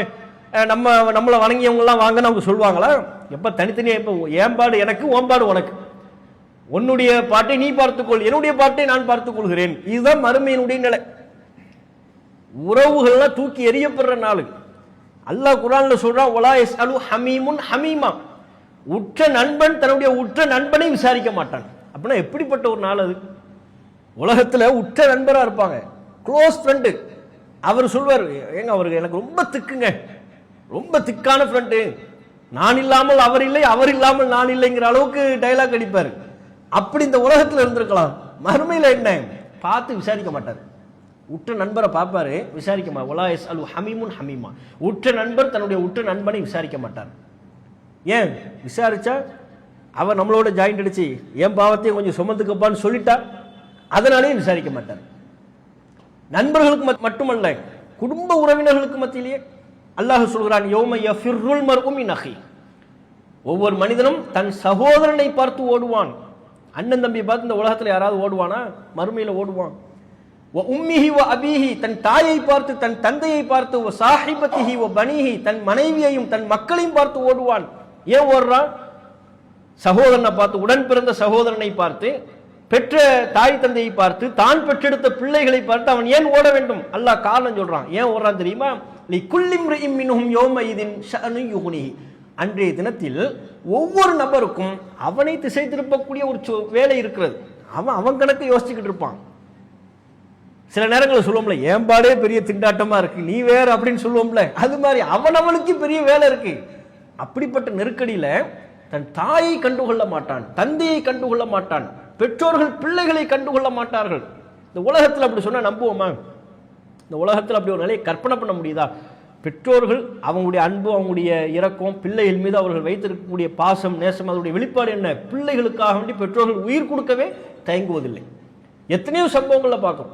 நம்மளை வணங்கியவங்க எல்லாம் வாங்கன்னு அவங்க சொல்லுவாங்களா? எப்ப தனித்தனியா, எப்ப ஏம்பாடு எனக்கு ஓம்பாடு உனக்கு, உன்னுடைய பாட்டை நீ பார்த்துக்கொள், என்னுடைய பாட்டை நான் பார்த்துக் கொள்கிறேன். இதுதான் மறுமையினுடைய நிலை. உறவுகள்லாம் தூக்கி எறியப்படுற நாள். அல்லாஹ் குர்ஆன்ல சொல்றான், வலா யஸ்அலு ஹமீமுன் ஹமீமா, உற்ற நண்பன் தன்னுடைய உற்ற நண்பனை விசாரிக்க மாட்டான். அப்படின்னா எப்படிப்பட்ட ஒரு நாள் அது? உலகத்துல உற்ற நண்பரா இருப்பாங்க, க்ளோஸ் ஃப்ரெண்டு. அவர் சொல்வார், ஏங்க அவருக்கு எனக்கு ரொம்ப திக்குங்க, ரொம்ப திக்கான ஃப்ரெண்டு, நான் இல்லாமல் அவர் இல்லை, அவர் இல்லாமல் நான் இல்லைங்கிற அளவுக்கு டைலாக் அடிப்பார். அப்படி இந்த உலகத்தில் இருந்திருக்கலாம். மறுமையில் என்ன? பார்த்து விசாரிக்க மாட்டார். உற்ற நண்பரை பார்ப்பாரு, விசாரிக்க மாட்டார். வலா யஸ்அலு ஹமீமுன் ஹமீமா, உற்ற நண்பர் தன்னுடைய உற்ற நண்பனை விசாரிக்க மாட்டார். ஏன்? விசாரிச்சா அவர் நம்மளோட ஜாயிண்ட் அடிச்சு என் பாவத்தையும் கொஞ்சம் சுமந்துக்கப்பான்னு சொல்லிட்டா அதனாலே விசாரிக்க மாட்டார். நண்பர்களுக்கு மட்டுமல்ல, குடும்ப உறவினர்களுக்கு மத்தியிலேயே அல்லாஹ் சொல்கிறான், யௌம யஃபிர்ருல் மர்உ மின் அஹி, ஒவ்வொரு மனிதனும் தன் சகோதரனை பார்த்து ஓடுவான். அண்ணன் தம்பியை பார்த்து இந்த உலகத்தில் யாராவது ஓடுவானா? மறுமையில் ஓடுவான். வ உம்மிஹி வ அபீஹி, தன் தாயை பார்த்து, தன் தந்தையை பார்த்து, வ சாஹிபத்திஹி வ பனீஹி, தன் மனைவியையும் தன் மக்களையும் பார்த்து ஓடுவான். ஏன் ஓடுறான்? சகோதரனை பார்த்து, உடன் பிறந்த சகோதரனை பார்த்து, பெற்ற தாய் தந்தையை பார்த்து, தான் பெற்றெடுத்த பிள்ளைகளை பார்த்து அவன் ஏன் ஓட வேண்டும்? அல்லாஹ் காரணம் சொல்றான். ஏன் ஓடுறான் தெரியுமா? லிகுல்லி இம்ரிஇம் மின்ஹும் யௌமஇதின் ஷஅனு யுக்னிஹி, அன்றைய தினத்தில் ஒவ்வொரு நபருக்கும் அவனை திசை திருப்பக்கூடிய ஒரு வேலை இருக்கிறது. அவன் கணக்கு யோசிச்சுக்கிட்டு இருப்பான். சில நேரங்களில் சொல்லுவோம்ல, ஏம்பாடே பெரிய திண்டாட்டமா இருக்கு, நீ வேற அப்படின்னு சொல்லுவோம்ல, அது மாதிரி அவனுக்கு பெரிய வேலை இருக்கு. அப்படிப்பட்ட நெருக்கடியில தன் தாயை கண்டுகொள்ள மாட்டான், தந்தையை கண்டுகொள்ள மாட்டான், பெற்றோர்கள் பிள்ளைகளை கண்டுகொள்ள மாட்டார்கள். இந்த உலகத்தில் அப்படி சொன்னா நம்புவோமா? இந்த உலகத்தில் அப்படி ஒரு நிலையை கற்பனை பண்ண முடியுதா? பெற்றோர்கள் அவங்களுடைய அன்பு, அவங்களுடைய இரக்கம், பிள்ளைகள் மீது அவர்கள் வைத்திருக்கக்கூடிய பாசம், நேசம், அதனுடைய வெளிப்பாடு என்ன? பிள்ளைகளுக்காக வேண்டி பெற்றோர்கள் உயிர் கொடுக்கவே தயங்குவதில்லை. எத்தனையோ சம்பவங்களை பார்க்கும்.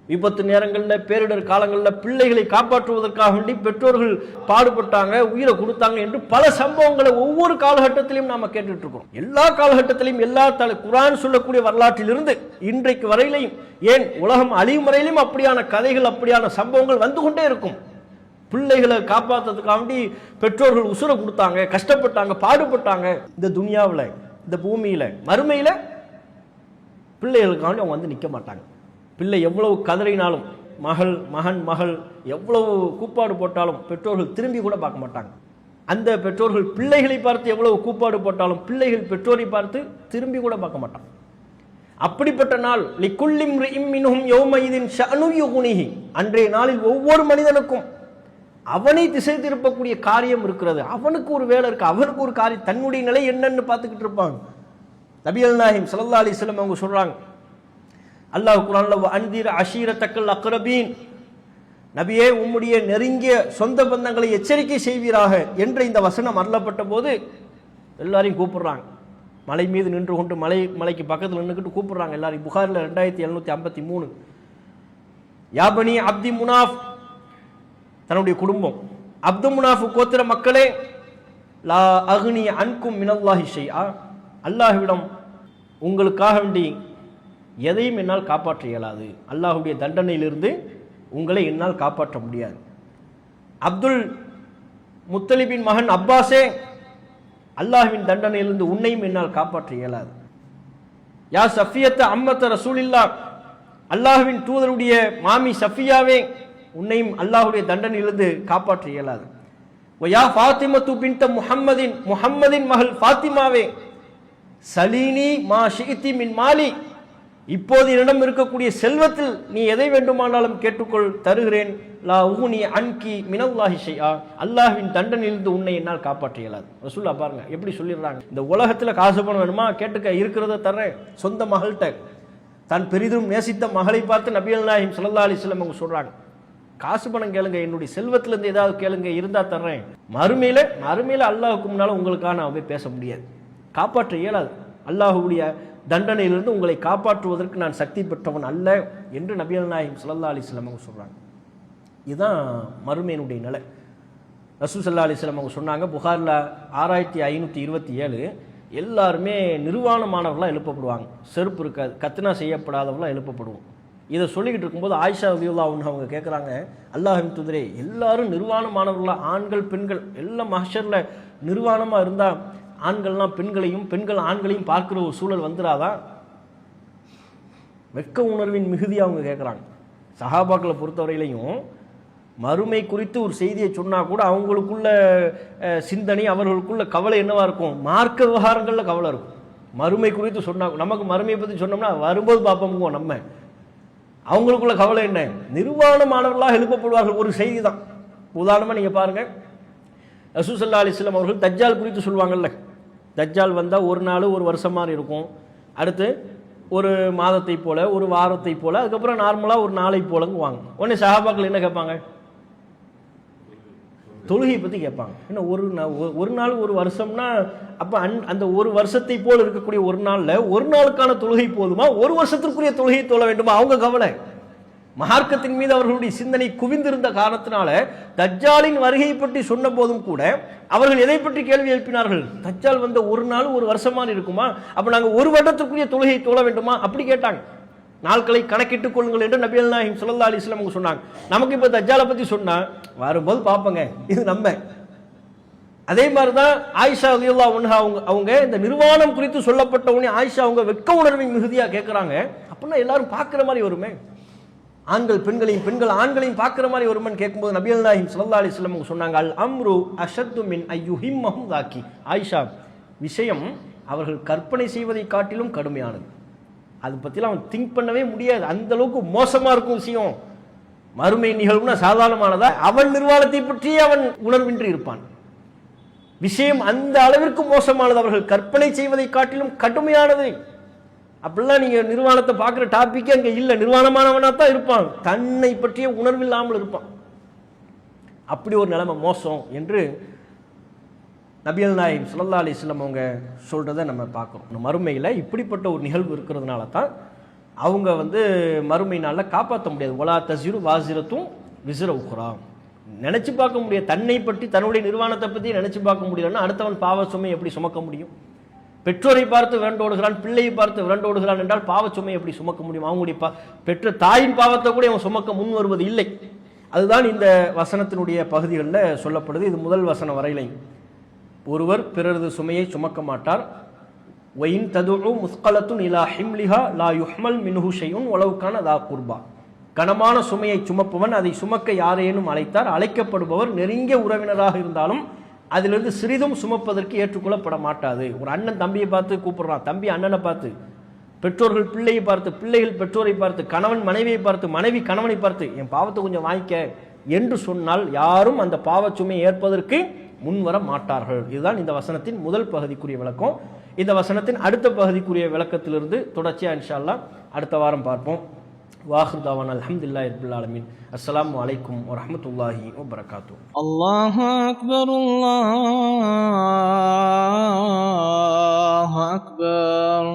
விபத்து நேரங்களில், பேரிடர் காலங்களில் பிள்ளைகளை காப்பாற்றுவதற்காக வேண்டி பெற்றோர்கள் பாடுபட்டாங்க, உயிரை கொடுத்தாங்க என்று பல சம்பவங்களை ஒவ்வொரு காலகட்டத்திலையும் நாம கேட்டுட்டு இருக்கோம். எல்லா காலகட்டத்திலையும், எல்லா குர்ஆன் சொல்லக்கூடிய வரலாற்றிலிருந்து இன்றைக்கு வரையிலையும், ஏன் உலகம் அழியும் வரையிலும் அப்படியான கதைகள், அப்படியான சம்பவங்கள் வந்து கொண்டே இருக்கும். பிள்ளைகளை காப்பாற்றுறதுக்காக வேண்டி பெற்றோர்கள் உசுரை கொடுத்தாங்க, கஷ்டப்பட்டாங்க, பாடுபட்டாங்க. இந்த துனியாவில், இந்த பூமியில, மறுமையில பிள்ளைகளுக்காக அவங்க வந்து நிற்க மாட்டாங்க. பிள்ளை எவ்வளவு கதறினாலும், மகன் எவ்வளவு கூப்பாடு போட்டாலும் பெற்றோர்கள் திரும்பி கூட பார்க்க மாட்டாங்க. அந்த பெற்றோர்கள் பிள்ளைகளை பார்த்து எவ்வளவு கூப்பாடு போட்டாலும் பிள்ளைகள் பெற்றோரை பார்த்து திரும்பி கூட பார்க்க மாட்டாங்க. அப்படிப்பட்ட நாள். லிகுல்லி இம்ரிஇம் மின்ஹும் யௌமஇதின் ஷஅனு யுக்னிஹி, அன்றைய நாளில் ஒவ்வொரு மனிதனுக்கும் அவனை திசை திருப்பக்கூடிய காரியம் இருக்கிறது. அவனுக்கு ஒரு வேலை இருக்கு, அவனுக்கு ஒரு காரியம், தன்னுடைய நிலை என்னன்னு பார்த்துக்கிட்டு இருப்பாங்க. நபிகள் நாயகம் ஸல்லல்லாஹு அலைஹி வஸல்லம் அவங்க சொல்றாங்க, அல்லாஹ் குர்ஆன்ல அன்திர் அஷீரத்தக்கல் அக்ரபீன், நபியே உம்முடைய நெருங்கிய சொந்த பந்தங்களை எச்சரிக்கை செய்வீராக என்ற இந்த வசனம் அருளப்பட்ட போது எல்லாரையும் கூப்பிடுறாங்க. மலை மீது நின்று கொண்டு மலைக்கு பக்கத்தில் நின்றுக்கிட்டு கூப்பிடுறாங்க எல்லாரையும். புகாரில் 2753, யாபனி அப்தி முனாஃப், தன்னுடைய குடும்பம், அப்து முனாஃப் கோத்திர மக்களே, லா அக்னி அன்கும் மினல்லாஹி ஷைஆ, அல்லாஹ்விடம் உங்களுக்காக வேண்டி எதையும் என்னால் காப்பாற்ற இயலாது, அல்லாஹ்வுடைய தண்டனையிலிருந்து உங்களை என்னால் காப்பாற்ற முடியாது. அப்துல் முத்தலிபின் மகன் அப்பாஸே, அல்லாஹ்வின் தண்டனையிலிருந்து உன்னையும் என்னால் காப்பாற்ற இயலாது. யா சஃபியத்த அம்மத்த ரசூலில்லா, அல்லாஹ்வின் தூதருடைய மாமி சஃபியாவே, உன்னையும் அல்லாஹ்வுடைய தண்டனையிலிருந்து காப்பாற்ற இயலாது. யா ஃபாத்திமத்து பின்த முஹம்மதின், முஹம்மதின் மகள் ஃபாத்திமாவே, சலீனி மா ஷிஇதி மின் மாலி, இப்போது என்னிடம் இருக்கக்கூடிய செல்வத்தில் நீ எதை வேண்டுமானாலும் கேட்டுக்கொள், தருகிறேன். லா உகுனி அன்கி மினல்லாஹி ஷைஆ, அல்லாஹ்வின் தண்டனையிலிருந்து உன்னை என்னால் காப்பாற்ற இயலாது. ரசூலுல்லாஹ் பாருங்க எப்படி சொல்லிடுறாங்க. இந்த உலகத்துல காசு பணம் வேணுமா கேட்டுக்க, இருக்கிறத தர்றேன். சொந்த மகள்கிட்ட தான் பெரிதும் நேசித்த மகளை பார்த்து நபிகள் நாயகம் ஸல்லல்லாஹு அலைஹி வஸல்லம் அவங்க சொல்றாங்க, காசு பணம் கேளுங்க, என்னுடைய செல்வத்திலிருந்து ஏதாவது கேளுங்க, இருந்தா தர்றேன். மறுமையில அல்லாஹ்வுக்கு முன்னால உங்களுக்காக நான் போய் பேச முடியாது, காப்பாற்ற இயலாது. அல்லாஹ்வுடைய தண்டனையிலிருந்து உங்களை காப்பாற்றுவதற்கு நான் சக்தி பெற்றவன் அல்ல என்று நபிகள் நாயகம் ஸல்லல்லாஹு அலைஹி வஸல்லம் அவங்க சொல்றாங்க. இதுதான் மறுமையினுடைய நிலை. ரசூல் ஸல்லல்லாஹு அலைஹி வஸல்லம் அவங்க சொன்னாங்க, புகாரில் 6527, எல்லாருமே நிர்வாணமானவர்களாக எழுப்பப்படுவாங்க, செருப்பு இருக்காது, கத்னா செய்யப்படாதவர்களாக எழுப்பப்படுவோம். இதை சொல்லிக்கிட்டு இருக்கும்போது ஆயிஷா ரலியல்லாஹு அன்ஹா அவங்க கேட்குறாங்க, அல்லாஹ்வின் தூதரே, எல்லாரும் நிர்வாணமானவர்களாக, ஆண்கள் பெண்கள் எல்லாம் மஹ்ஷர்ல நிர்வாணமாக இருந்தால் ஆண்கள்லாம் பெண்களையும் பெண்கள் ஆண்களையும் பார்க்குற ஒரு சூழல் வந்துடாதா? வெட்க உணர்வின் மிகுதி அவங்க கேட்குறாங்க. சஹாபாக்களை பொறுத்தவரையிலையும் மறுமை குறித்து ஒரு செய்தியை சொன்னால் கூட அவங்களுக்குள்ள சிந்தனை, அவர்களுக்குள்ள கவலை என்னவா இருக்கும்? மார்க்க விவகாரங்களில் கவலை இருக்கும். மறுமை குறித்து சொன்னால், நமக்கு மறுமையை பற்றி சொன்னோம்னா வரும்போது பார்ப்போம் நம்ம, அவங்களுக்குள்ள கவலை என்ன? நிர்வாணமானவர்களாக எழுப்பப்படுவார்கள். ஒரு செய்தி தான். உதாரணமாக நீங்கள் பாருங்கள், ரசூல் ஸல்லல்லாஹு அலைஹி வஸல்லம் அவர்கள் தஜ்ஜால் குறித்து சொல்லுவாங்கல்ல, தஜ்ஜால் வந்தால் ஒரு நாள் ஒரு வருஷம் மாதிரி இருக்கும், அடுத்து ஒரு மாதத்தை போல, ஒரு வாரத்தை போல, அதுக்கப்புறம் நார்மலாக ஒரு நாளை போலங்குவாங்க. உடனே சஹாபாக்கள் என்ன கேட்பாங்க? தொழுகை பற்றி கேட்பாங்க. என்ன ஒரு நாள் ஒரு வருஷம்னா, அப்போ அந்த ஒரு வருஷத்தை போல் இருக்கக்கூடிய ஒரு நாளில் ஒரு நாளுக்கான தொழுகை போதுமா, ஒரு வருஷத்திற்குரிய தொழுகை தொழ வேண்டுமா? அவங்க கவலை. மார்க்கத்தின் மீது அவர்களுடைய சிந்தனை குவிந்திருந்த காரணத்தினால தஜ்ஜாலின் வருகையை பற்றி சொன்ன போதும் கூட அவர்கள் எதை பற்றி கேள்வி எழுப்பினார்கள்? தஜ்ஜால் வந்த ஒரு நாள் ஒரு வருஷமா இருக்குமா, அப்ப நாங்க ஒரு வருடத்திற்குரிய தொழுகை தொழ வேண்டுமா? அப்படி கேட்டாங்க. நாட்களை கணக்கிட்டுக் கொள்ளுங்கள் என்று நபிகள் நாயகம் ஸல்லல்லாஹு அலைஹி வஸல்லம் அவங்க சொன்னாங்க. நமக்கு இப்ப தஜ்ஜாலை பத்தி சொன்னா வரும்போது பார்ப்போங்க, இது நம்ம. அதே மாதிரிதான் ஆயிஷா ரலியல்லாஹு அன்ஹா அவங்க இந்த நிர்வாணம் குறித்து சொல்லப்பட்ட உடனே ஆயிஷா அவங்க வெட்க உணர்வின் மிகுதியா கேட்கிறாங்க, அப்படின்னா எல்லாரும் பார்க்கிற மாதிரி வருமே, ஆண்கள் பெண்களையும் பெண்கள் ஆண்களையும் பார்க்கிற மாதிரி ஒருமன் கேட்கும்போது நபிகள் நாயகம் ஸல்லல்லாஹு அலைஹி வஸல்லம் சொன்னாங்க, அல் அம்ரு அஷத்து மின் அய்யுஹிம்மஹும் தாக்கி. ஆயிஷா, விஷயம் அவர்கள் கற்பனை செய்வதை காட்டிலும் கடுமையானது. அதை பற்றிலாம் அவன் திங்க் பண்ணவே முடியாது, அந்த அளவுக்கு மோசமா இருக்கும் விஷயம். மறுமை நிகழ்வுனா சாதாரணமானதா? அவன் நிர்வாணத்தை பற்றியே அவன் உணர்வின்றி இருப்பான். விஷயம் அந்த அளவிற்கு மோசமானது, அவர்கள் கற்பனை செய்வதை காட்டிலும் கடுமையானது. அப்படிலாம் நீங்க நிர்வாணத்தை பார்க்குற டாபிக் அங்கே இல்லை. நிர்வாணமானவனா தான் இருப்பான், தன்னை பற்றிய உணர்வில்லாமல் இருப்பான். அப்படி ஒரு நிலைமை மோசம் என்று நபிகள் நாயகம் ஸல்லல்லாஹு அலைஹி வஸல்லம் அவங்க சொல்றதை நம்ம பார்க்குறோம். மறுமையில் இப்படிப்பட்ட ஒரு நிகழ்வு இருக்கிறதுனால தான் அவங்க மறுமை நாளில் காப்பாற்ற முடியாது. ஒலா தஸிரு வாசிரத்தும் விஸ்ர உக்ரா, நினைச்சு பார்க்க முடியாது. தன்னை பற்றி, தன்னுடைய நிர்வாணத்தை பற்றி நினைச்சு பார்க்க முடியலன்னா அடுத்தவன் பாவ சுமை எப்படி சுமக்க முடியும்? பெற்றோரை பார்த்து விரண்டோடுகிறான், பிள்ளையை பார்த்து விரண்டோடுகிறான் என்றால் பாவ சுமை எப்படி சுமக்க முடியும்? அவங்களுடைய பெற்ற தாயின் பாவத்தை கூட அவன் சுமக்க முன் வருவது இல்லை. அதுதான் இந்த வசனத்தினுடைய பகுதிகளில் சொல்லப்படுது. இது முதல் வசனம் வரையிலை. ஒருவர் பிறரது சுமையை சுமக்க மாட்டார். ஒயின் ததுஉ முஸ்கலத்துன் இலா ஹிம்லிஹா லா யுஹ்மல் மின்ஹு ஷைஉன் வலவ் கான தா குர்பா. கனமான சுமையை சுமப்பவன் அதை சுமக்க யாரேனும் அழைத்தார், அழைக்கப்படுபவர் நெருங்கிய உறவினராக இருந்தாலும் அதிலிருந்து சிறிதும் சுமப்பதற்கு ஏற்றுக்கொள்ளப்பட மாட்டாது. ஒரு அண்ணன் தம்பியை பார்த்து கூப்பிடுறான், தம்பி அண்ணனை பார்த்து, பெற்றோர்கள் பிள்ளையை பார்த்து, பிள்ளைகள் பெற்றோரை பார்த்து, கணவன் மனைவியை பார்த்து, மனைவி கணவனை பார்த்து, என் பாவத்தை கொஞ்சம் வாங்கிக்க என்று சொன்னால் யாரும் அந்த பாவச்சுமையை ஏற்பதற்கு முன்வர மாட்டார்கள். இதுதான் இந்த வசனத்தின் முதல் பகுதிக்குரிய விளக்கம். இந்த வசனத்தின் அடுத்த பகுதிக்குரிய விளக்கத்திலிருந்து தொடர்ச்சியா இன்ஷா அல்லாஹ் அடுத்த வாரம் பார்ப்போம். வாஹிர் தாவானா அல்ஹம்துலில்லாஹி ரப்பில் ஆலமீன். அஸ்ஸலாமு அலைக்கும் வரஹ்மத்துல்லாஹி வபரகாத்துஹு. அல்லாஹு அக்பர், அல்லாஹு அக்பர்.